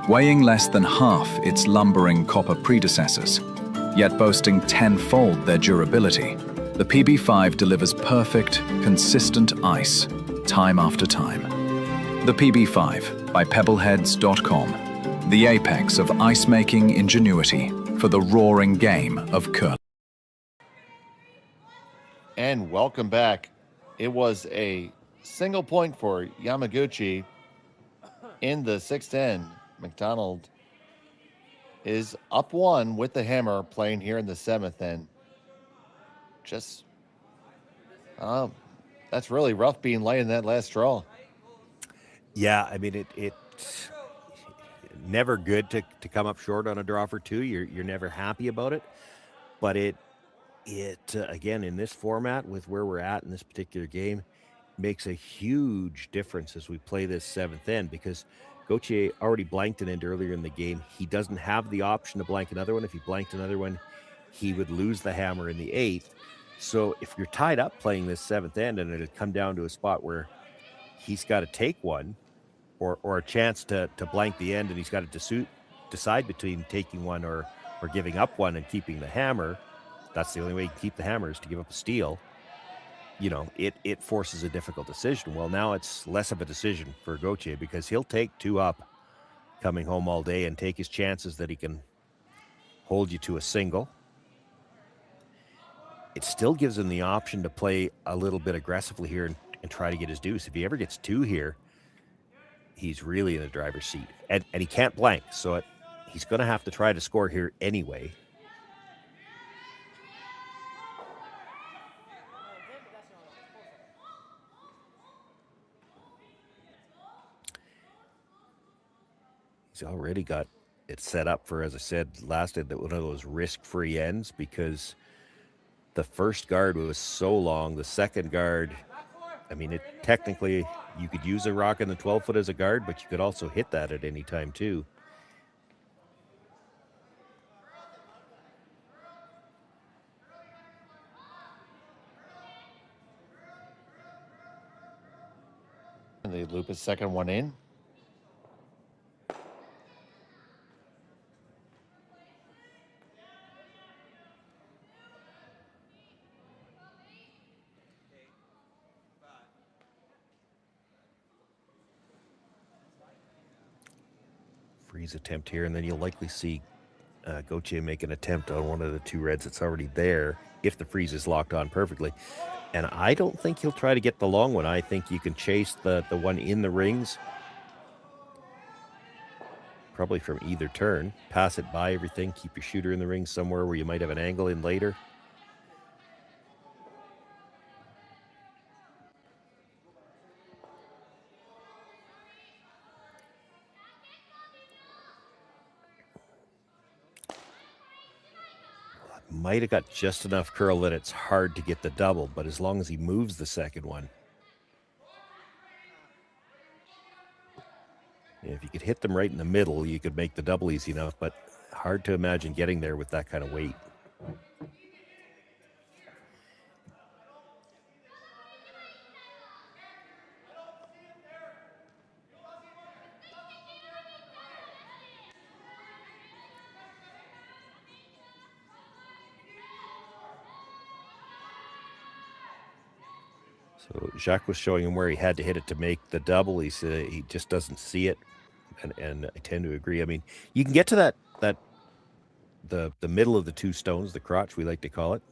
Weighing less than half its lumbering copper predecessors, yet boasting tenfold their durability, the PB5 delivers perfect, consistent ice, time after time. The PB5 by Pebbleheads.com, the apex of ice-making ingenuity for the roaring game of curling.
And welcome back. It was a single point for Yamaguchi in the 6th end. McDonald is up 1 with the hammer playing here in the 7th end. Just, that's really rough being late in that last draw.
Yeah, I mean, it's never good to come up short on a draw for 2. You're never happy about it, but it again, in this format with where we're at in this particular game, makes a huge difference as we play this 7th end, because Gauthier already blanked an end earlier in the game. He doesn't have the option to blank another one. If he blanked another one, he would lose the hammer in the 8th. So if you're tied up playing this 7th end and it'd come down to a spot where he's got to take one, or a chance to blank the end, and he's got to decide between taking one or giving up one and keeping the hammer. That's the only way you can keep the hammer, is to give up a steal. You know, it forces a difficult decision. Well, now it's less of a decision for Gauthier, because he'll take 2 up coming home all day and take his chances that he can hold you to a single. It still gives him the option to play a little bit aggressively here and try to get his deuce. If he ever gets 2 here, he's really in the driver's seat. And he can't blank, so he's going to have to try to score here anyway. He's already got it set up for, as I said, last one of those risk-free ends, because the first guard was so long. The second guard, I mean, technically you could use a rock in the 12-foot as a guard, but you could also hit that at any time too.
And they loop his second one in.
Freeze attempt here, and then you'll likely see Gauthier make an attempt on one of the two reds that's already there if the freeze is locked on perfectly. And I don't think he'll try to get the long one. I think you can chase the one in the rings, probably from either turn, pass it by everything, keep your shooter in the ring somewhere where you might have an angle in later. Might have got just enough curl that it's hard to get the double, but as long as he moves the second one. Yeah, if you could hit them right in the middle, you could make the double easy enough, but hard to imagine getting there with that kind of weight. So Jacques was showing him where he had to hit it to make the double. He said he just doesn't see it, and I tend to agree. I mean, you can get to the middle of the two stones, the crotch we like to call it,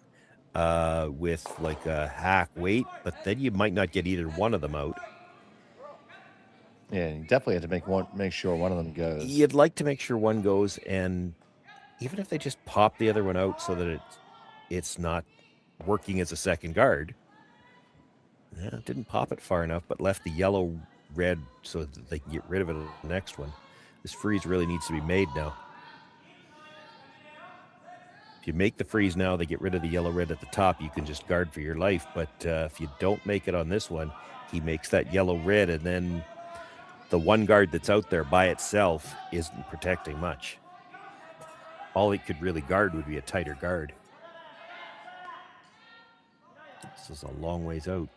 with like a hack weight, but then you might not get either one of them out.
Yeah, you definitely have to make sure one of them goes.
You'd like to make sure one goes, and even if they just pop the other one out so that it's not working as a second guard. Yeah, didn't pop it far enough, but left the yellow-red so that they can get rid of it in the next one. This freeze really needs to be made now. If you make the freeze now, they get rid of the yellow-red at the top. You can just guard for your life, but if you don't make it on this one, he makes that yellow-red, and then the one guard that's out there by itself isn't protecting much. All it could really guard would be a tighter guard. This is a long ways out.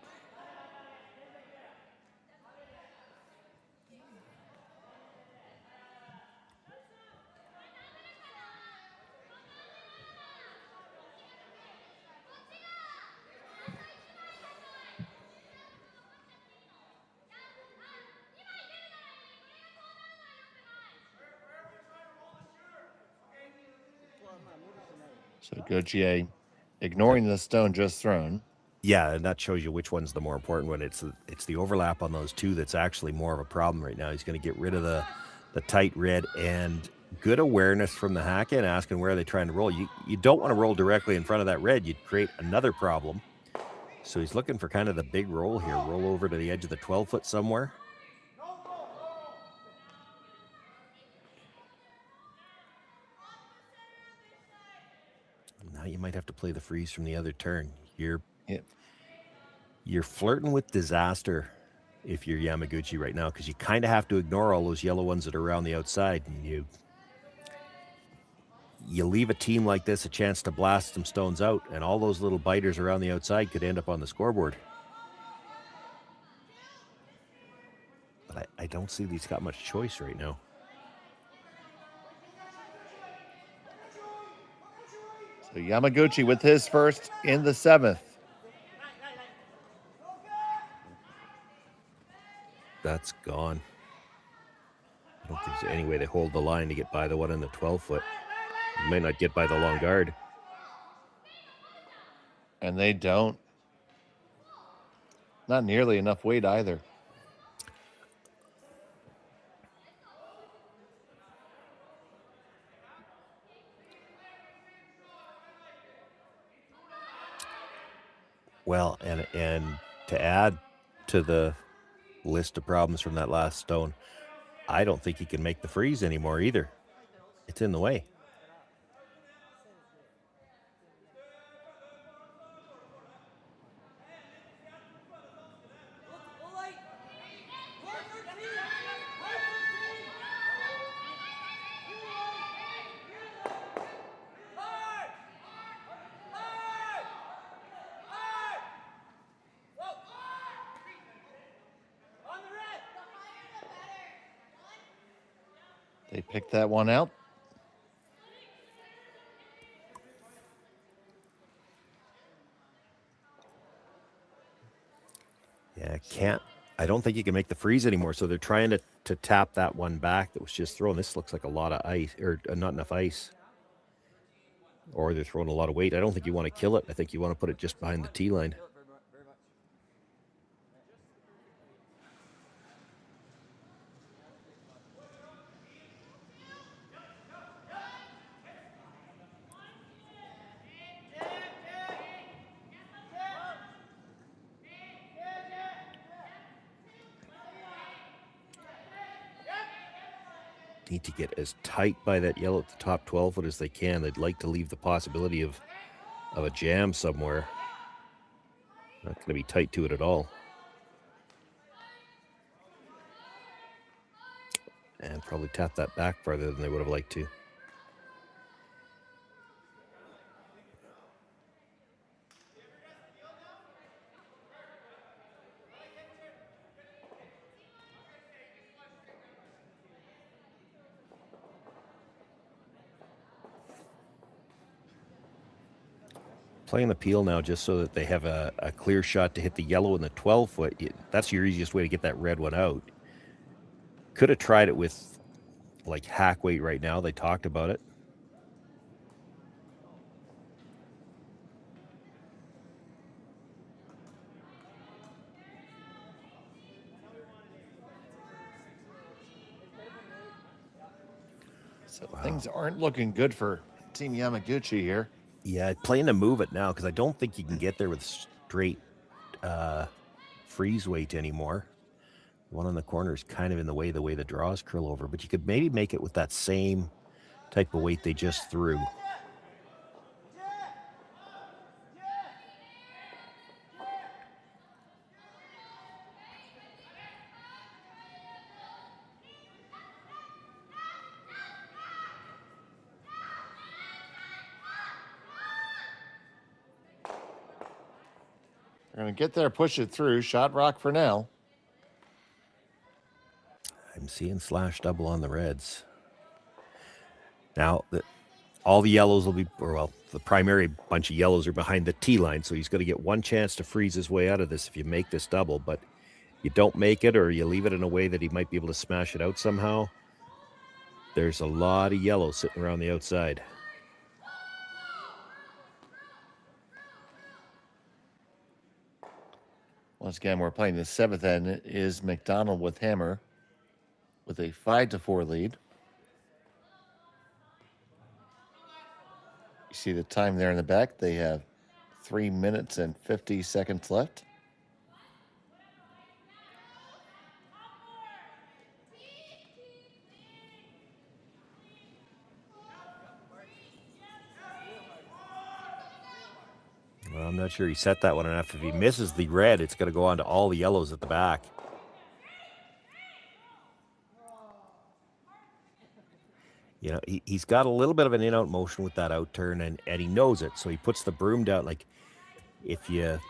So Gauthier ignoring the stone just thrown.
Yeah, and that shows you which one's the more important one. It's the overlap on those two that's actually more of a problem right now. He's going to get rid of the tight red, and good awareness from the hack in, asking where are they trying to roll. You don't want to roll directly in front of that red. You'd create another problem. So he's looking for kind of the big roll here. Roll over to the edge of the 12-foot somewhere. Now you might have to play the freeze from the other turn. You're flirting with disaster if you're Yamaguchi right now, because you kind of have to ignore all those yellow ones that are around the outside, and you leave a team like this a chance to blast some stones out, and all those little biters around the outside could end up on the scoreboard. But I don't see he's got much choice right now.
So Yamaguchi with his first in the 7th.
That's gone. I don't think there's any way they hold the line to get by the one in the 12-foot. You might not get by the long guard.
And they don't. Not nearly enough weight either.
Well, and to add to the list of problems from that last stone, I don't think he can make the freeze anymore either. It's in the way.
They picked that one out.
Yeah, I don't think you can make the freeze anymore, so they're trying to tap that one back that was just thrown. This looks like a lot of ice, or not enough ice. Or they're throwing a lot of weight. I don't think you want to kill it. I think you want to put it just behind the tee line. Need to get as tight by that yellow at the top 12 foot as they can. They'd like to leave the possibility of a jam somewhere. Not going to be tight to it at all. And probably tap that back farther than they would have liked to. Playing the peel now just so that they have a clear shot to hit the yellow in the 12 foot. That's your easiest way to get that red one out. Could have tried it with like hack weight right now. They talked about it.
So things aren't looking good for Team Yamaguchi here.
Yeah, playing to move it now because I don't think you can get there with straight freeze weight anymore. The one on the corner is kind of in the way the draws curl over, but you could maybe make it with that same type of weight they just threw.
They're going to get there, push it through. Shot rock for now.
I'm seeing slash double on the reds. Now, all the yellows will be, or well, the primary bunch of yellows are behind the tee line, so he's going to get one chance to freeze his way out of this if you make this double, but you don't make it or you leave it in a way that he might be able to smash it out somehow. There's a lot of yellow sitting around the outside.
Once again, we're playing the seventh, and it is McDonald with hammer with a 5-4 lead. You see the time there in the back. They have 3 minutes and 50 seconds left.
Well, I'm not sure he set that one enough. If he misses the red, it's going to go on to all the yellows at the back. You know, he's got a little bit of an in-out motion with that out turn, and he knows it. So he puts the broom down. Like if you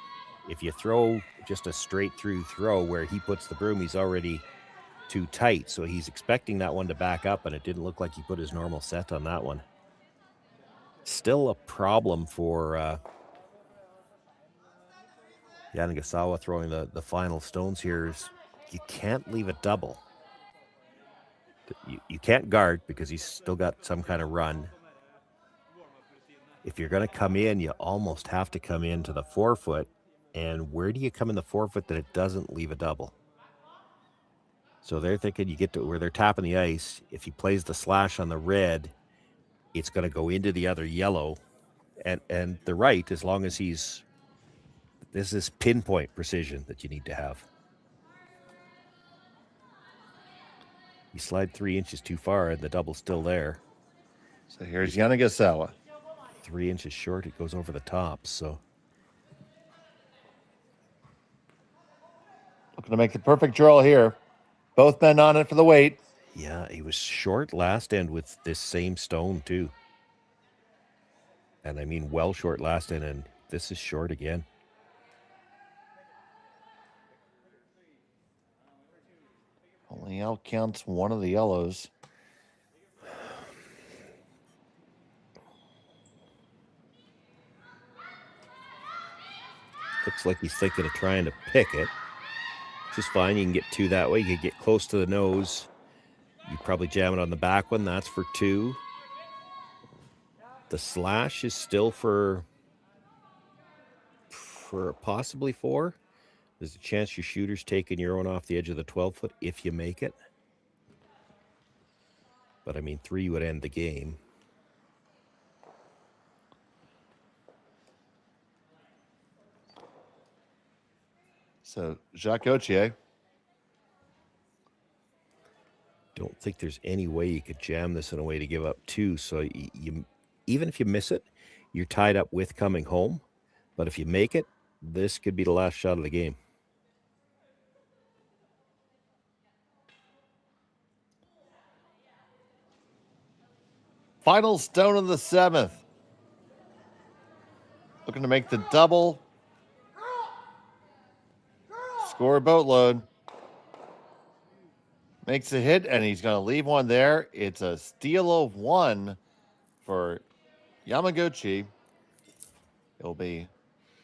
throw just a straight through throw where he puts the broom, he's already too tight. So he's expecting that one to back up, and it didn't look like he put his normal set on that one. Still a problem for Karuizawa throwing the final stones here is you can't leave a double. You can't guard because he's still got some kind of run. If you're going to come in, you almost have to come into the 4 foot. And where do you come in the 4 foot that it doesn't leave a double? So they're thinking you get to where they're tapping the ice. If he plays the slash on the red, it's going to go into the other yellow. And they're right, as long as he's This is pinpoint precision that you need to have. You slide 3 inches too far and the double's still there.
So here's Karuizawa.
3 inches short, it goes over the top, so.
Looking to make the perfect draw here. Both men on it for the weight.
Yeah, he was short last end with this same stone too. And I mean well short last end, and this is short again.
Only out counts one of the yellows.
Looks like he's thinking of trying to pick it. Which is fine. You can get 2 that way. You can get close to the nose. You probably jam it on the back one. That's for 2. The slash is still for possibly 4. There's a chance your shooter's taking your own off the edge of the 12-foot if you make it. But I mean, 3 would end the game.
So Jacques Gauthier.
Don't think there's any way you could jam this in a way to give up 2. So you even if you miss it, you're tied up with coming home. But if you make it, this could be the last shot of the game.
Final stone of the 7th. Looking to make the double. Score a boatload. Makes a hit, and he's going to leave one there. It's a steal of 1 for Yamaguchi. It'll be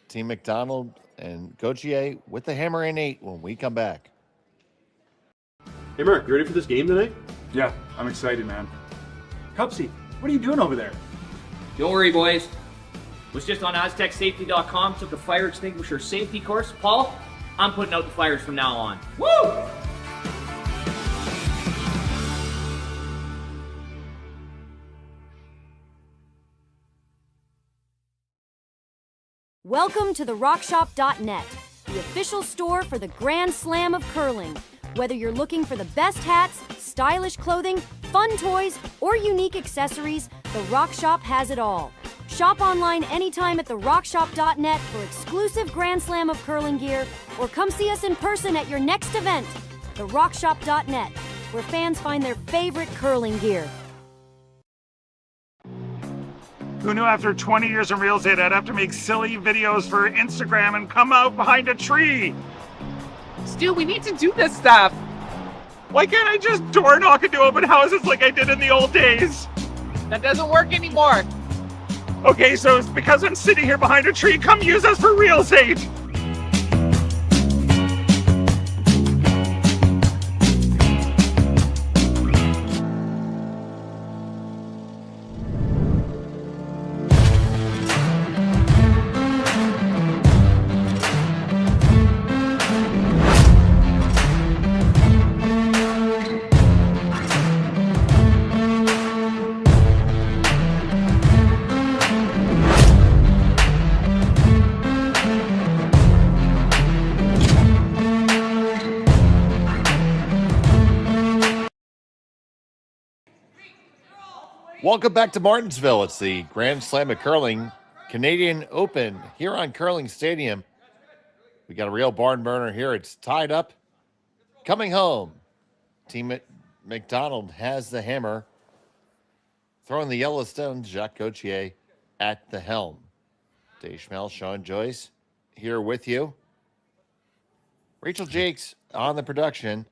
Team McDonald and Gauthier with the hammer in 8 when we come back.
Hey, Mark, you ready for this game tonight?
Yeah, I'm excited, man. Cupsy, what are you doing over there?
Don't worry, boys. Was just on AztecSafety.com, took a fire extinguisher safety course. Paul, I'm putting out the fires from now on. Woo!
Welcome to the RockShop.net, the official store for the Grand Slam of Curling. Whether you're looking for the best hats, stylish clothing, fun toys, or unique accessories, the Rock Shop has it all. Shop online anytime at the RockShop.net for exclusive Grand Slam of Curling gear, or come see us in person at your next event. The RockShop.net, where fans find their favorite curling gear.
Who knew after 20 years in real estate I'd have to make silly videos for Instagram and come out behind a tree?
Stu, we need to do this stuff.
Why can't I just door knock into open houses like I did in the old days?
That doesn't work anymore.
Okay, so it's because I'm sitting here behind a tree. Come use us for real estate.
Welcome back to Martensville. It's the Grand Slam of Curling Canadian Open here on Curling Stadium. We got a real barn burner here. It's tied up. Coming home. Team McDonald has the hammer. Throwing the yellow stones, Jacques Gauthier at the helm. Dave Schmel, Sean Joyce here with you. Rachel Jakes on the production.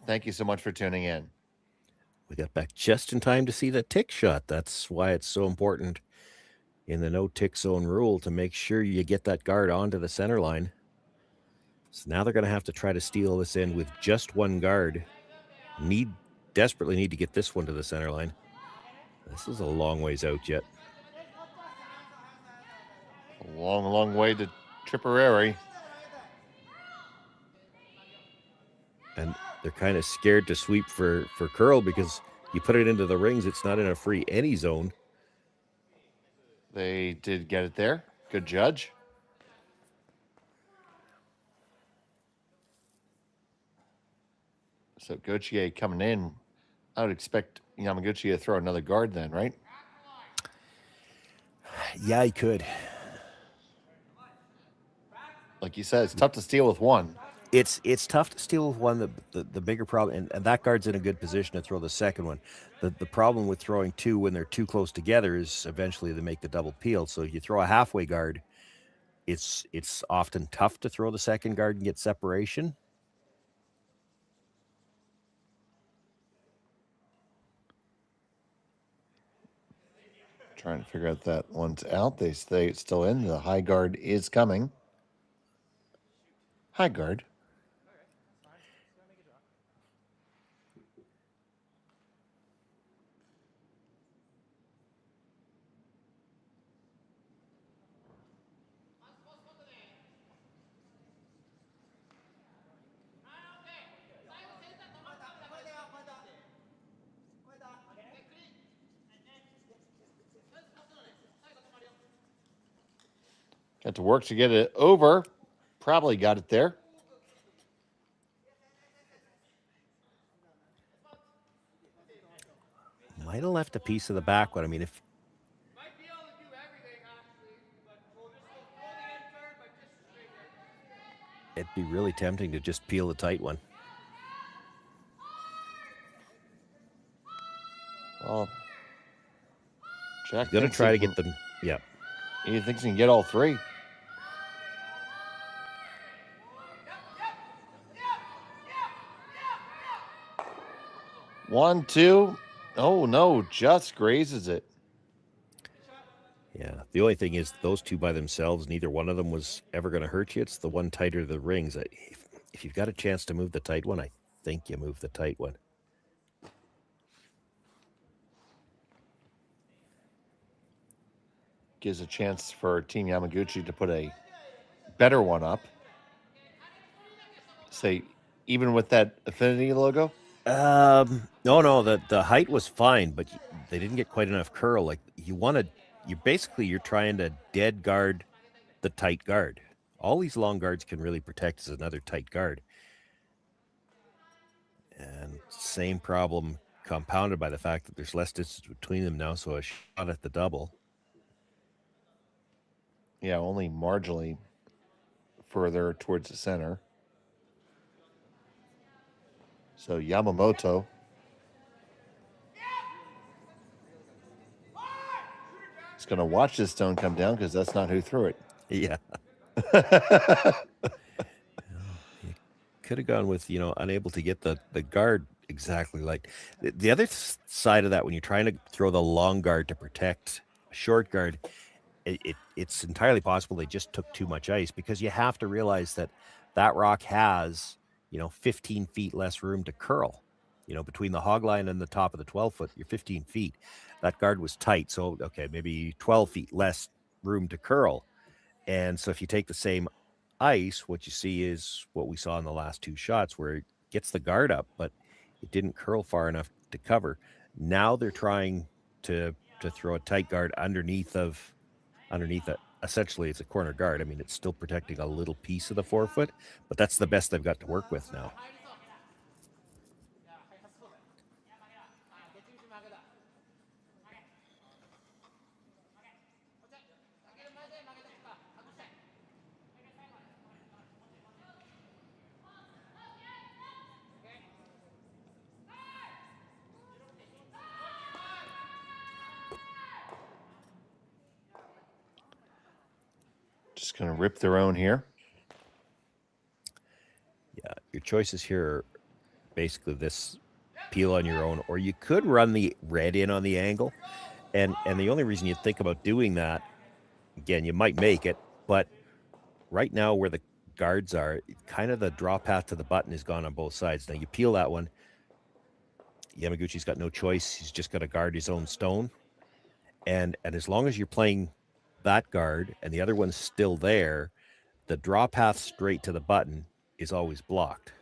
Thank you so much for tuning in.
We got back just in time to see the tick shot. That's why it's so important in the no tick zone rule to make sure you get that guard onto the center line. So now they're going to have to try to steal this in with just one guard. Desperately need to get this one to the center line. This is a long ways out yet.
A long, long way to Tipperary.
And they're kind of scared to sweep for curl because you put it into the rings, it's not in a free any zone.
They did get it there. Good judge. So Gauthier coming in, I would expect Yamaguchi to throw another guard then, right?
Yeah, he could.
Like you said, it's tough to steal with one.
It's tough to steal with one. The bigger problem, and that guard's in a good position to throw the second one. The problem with throwing two when they're too close together is eventually they make the double peel. So if you throw a halfway guard, it's often tough to throw the second guard and get separation.
Trying to figure out that one's out. They stay still in. The high guard is coming. High guard. Got to work to get it over. Probably got it there.
Might have left a piece of the back one. I mean, if it'd be really tempting to just peel the tight one.
Well, Jack
Gonna try to get them. Yeah.
He thinks he can get all three. One, two. Oh no, just grazes it.
Yeah. The only thing is, those two by themselves, neither one of them was ever going to hurt you. It's the one tighter to the rings. If you've got a chance to move the tight one, I think you move the tight one.
Gives a chance for Team Yamaguchi to put a better one up. Say, even with that Affinity logo?
No, the height was fine, but they didn't get quite enough curl. Like you're trying to dead guard the tight guard. All these long guards can really protect as another tight guard. And same problem compounded by the fact that there's less distance between them now, so a shot at the double.
Yeah, only marginally further towards the center. So Yamamoto. He's going to watch this stone come down because that's not who threw it.
Yeah. Could have gone with, unable to get the guard exactly like. The other side of that, when you're trying to throw the long guard to protect a short guard, it's entirely possible they just took too much ice, because you have to realize that rock has, 15 feet less room to curl. Between the hog line and the top of the 12-foot, you're 15 feet. That guard was tight, so, okay, maybe 12 feet less room to curl. And so if you take the same ice, what you see is what we saw in the last two shots, where it gets the guard up, but it didn't curl far enough to cover. Now they're trying to throw a tight guard underneath it. Essentially, it's a corner guard. I mean, it's still protecting a little piece of the 4-foot, but that's the best they've got to work with now.
Just going to rip their own here.
Yeah, your choices here are basically this: peel on your own, or you could run the red in on the angle. And the only reason you'd think about doing that, again, you might make it, but right now where the guards are, kind of the draw path to the button is gone on both sides. Now you peel that one, Yamaguchi's got no choice. He's just got to guard his own stone. And as long as you're playing that guard and the other one's still there, the draw path straight to the button is always blocked.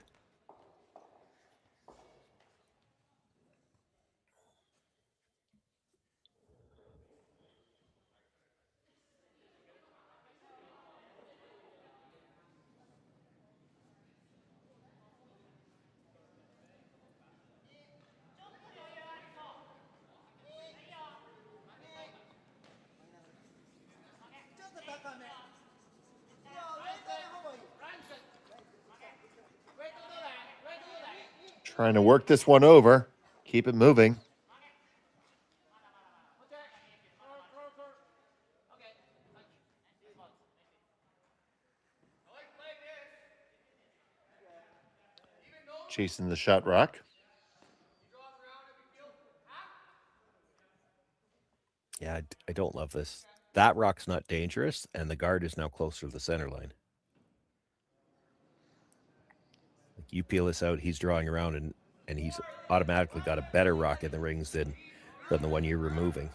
Trying to work this one over. Keep it moving. Chasing the shot rock.
Yeah, I don't love this. That rock's not dangerous, and the guard is now closer to the center line. Like you peel this out, he's drawing around, and he's automatically got a better rock in the rings than the one you're removing.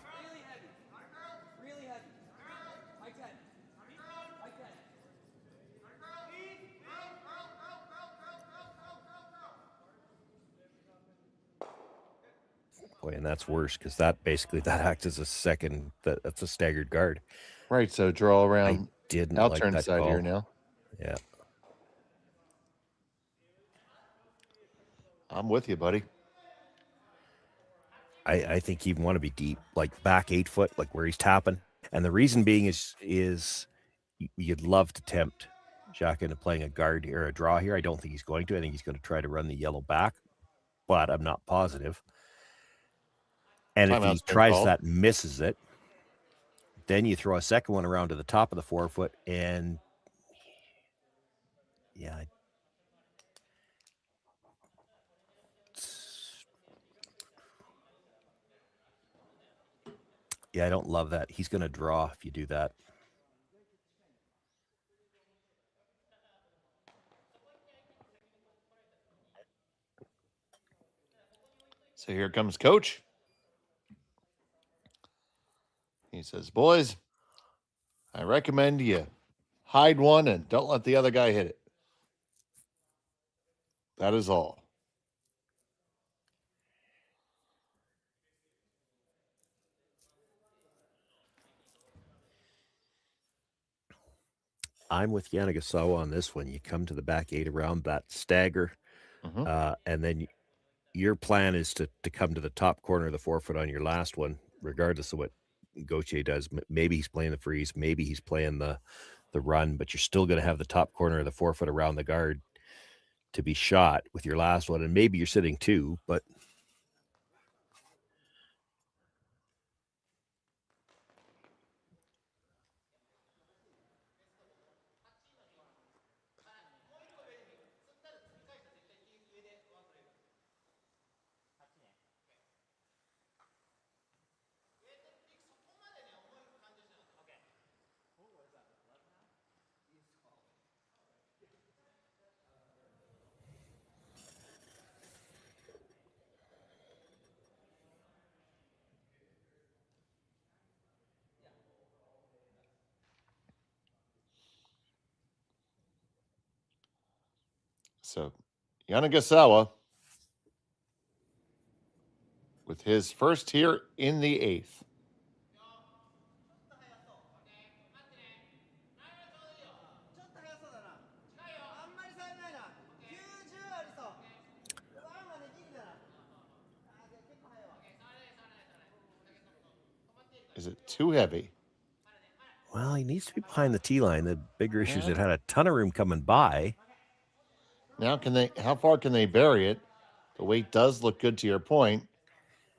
Boy, and that's worse because that acts as a second. That's a staggered guard.
Right, so draw around.
I didn't
I'll
like
turn
that
side
call.
here now.
Yeah.
I'm with you, buddy.
I think he'd want to be deep, like back 8 foot, like where he's tapping. And the reason being is you'd love to tempt Jack into playing a guard here, a draw here. I don't think he's going to. I think he's going to try to run the yellow back, but I'm not positive. And if he tries that and misses it, then you throw a second one around to the top of the 4 foot, and yeah. Yeah, I don't love that. He's going to draw if you do that.
So here comes Coach. He says, boys, I recommend you hide one and don't let the other guy hit it. That is all.
I'm with Karuizawa on this one. You come to the back 8 around that stagger, and then your plan is to come to the top corner of the 4 foot on your last one, regardless of what Gauthier does. Maybe he's playing the freeze, maybe he's playing the run, but you're still going to have the top corner of the 4 foot around the guard to be shot with your last one, and maybe you're sitting 2, but
So Karuizawa with his first here in the 8th. Is it too heavy?
well, he needs to be behind the tee line. The bigger issue is it had a ton of room coming by.
Now, how far can they bury it? The weight does look good to your point.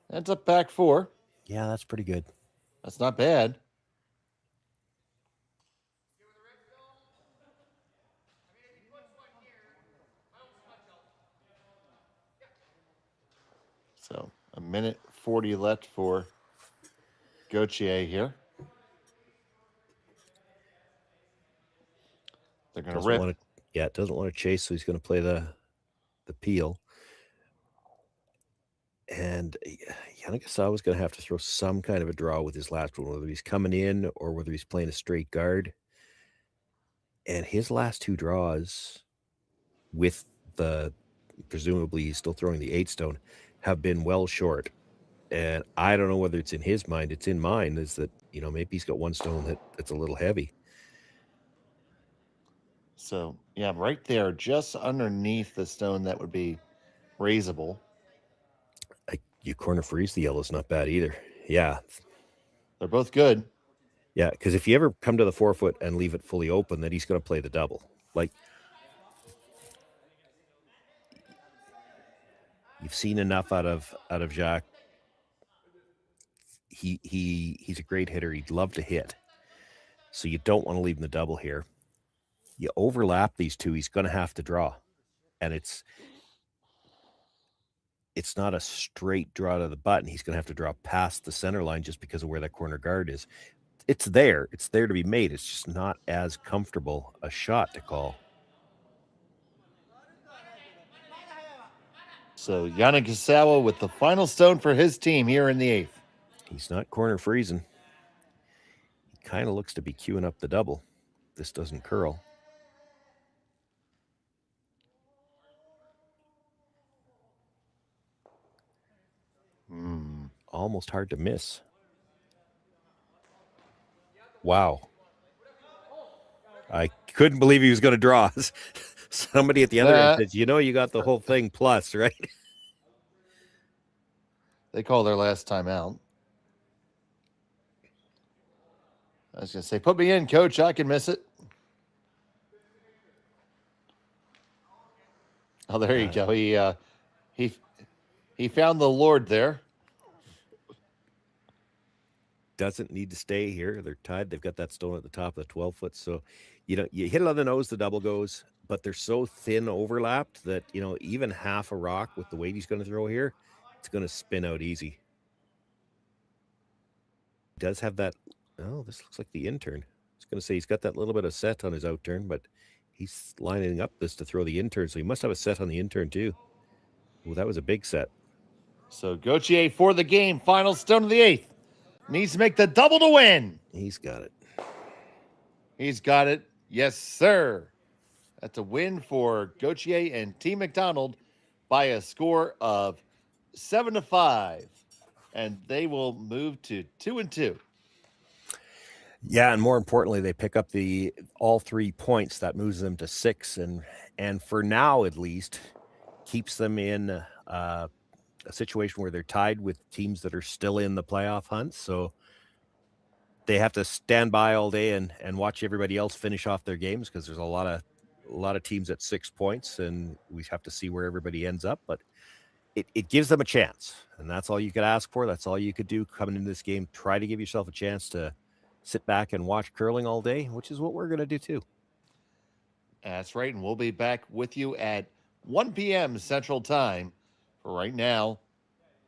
That's up back 4.
Yeah, that's pretty good.
That's not bad. So a minute 40 left for Gauthier here. They're going to rip.
It doesn't want to chase, so he's going to play the peel. And Karuizawa was going to have to throw some kind of a draw with his last one, whether he's coming in or whether he's playing a straight guard. And his last 2 draws with presumably he's still throwing the 8 stone, have been well short. And I don't know whether it's in his mind, it's in mine, is that, maybe he's got 1 stone that's a little heavy.
So, yeah, right there, just underneath the stone that would be raisable.
You corner freeze the yellow's not bad either. Yeah.
They're both good.
Yeah, because if you ever come to the 4 foot and leave it fully open, then he's going to play the double. Like, You've seen enough out of Jacques. He's a great hitter. He'd love to hit. So you don't want to leave him the double here. You overlap these two, he's going to have to draw. And it's not a straight draw to the button. He's going to have to draw past the center line just because of where that corner guard is. It's there. It's there to be made. It's just not as comfortable a shot to call.
So Karuizawa with the final stone for his team here in the 8th.
He's not corner freezing. He kind of looks to be queuing up the double. This doesn't curl. Almost hard to miss. Wow. I couldn't believe he was going to draw. Somebody at the other end said, you got the whole thing plus, right?
They call their last time out. I was going to say, put me in, coach. I can miss it. Oh, there you go. He found the Lord there.
Doesn't need to stay here. They're tied. They've got that stone at the top of the 12-foot. So, you hit it on the nose, the double goes, but they're so thin overlapped that, even half a rock with the weight he's going to throw here, it's going to spin out easy. He does have that. Oh, this looks like the in-turn. I was going to say he's got that little bit of set on his out-turn, but he's lining up this to throw the in-turn. So he must have a set on the in-turn too. Well, that was a big set.
So Gauthier for the game. Final stone of the 8th. Needs to make the double to win.
He's got it.
He's got it. Yes, sir. That's a win for Gauthier and Team McDonald by a score of 7-5. And they will move to 2-2.
Yeah, and more importantly, they pick up all 3 points. That moves them to 6, and for now at least, keeps them in a situation where they're tied with teams that are still in the playoff hunt. So they have to stand by all day and watch everybody else finish off their games, because there's a lot of teams at 6 points, and we have to see where everybody ends up. But it gives them a chance, and that's all you could ask for. That's all you could do coming into this game. Try to give yourself a chance to sit back and watch curling all day, which is what we're going to do too.
That's right, and we'll be back with you at 1 p.m. Central Time. For right now,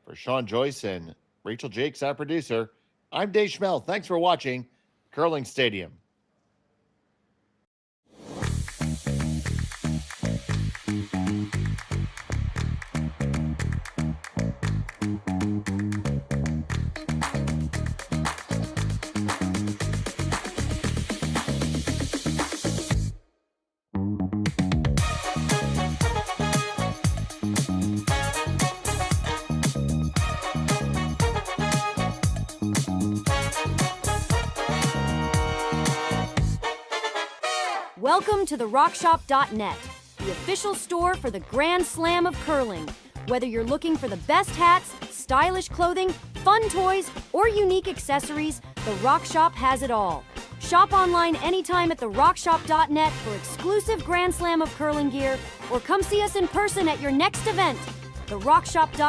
for Sean Joyce and Rachel Jakes, our producer, I'm Dave Schmel. Thanks for watching Curling Stadium.
Welcome to the RockShop.net, the official store for the Grand Slam of Curling. Whether you're looking for the best hats, stylish clothing, fun toys, or unique accessories, the Rock Shop has it all. Shop online anytime at the RockShop.net for exclusive Grand Slam of Curling gear, or come see us in person at your next event. The RockShop.net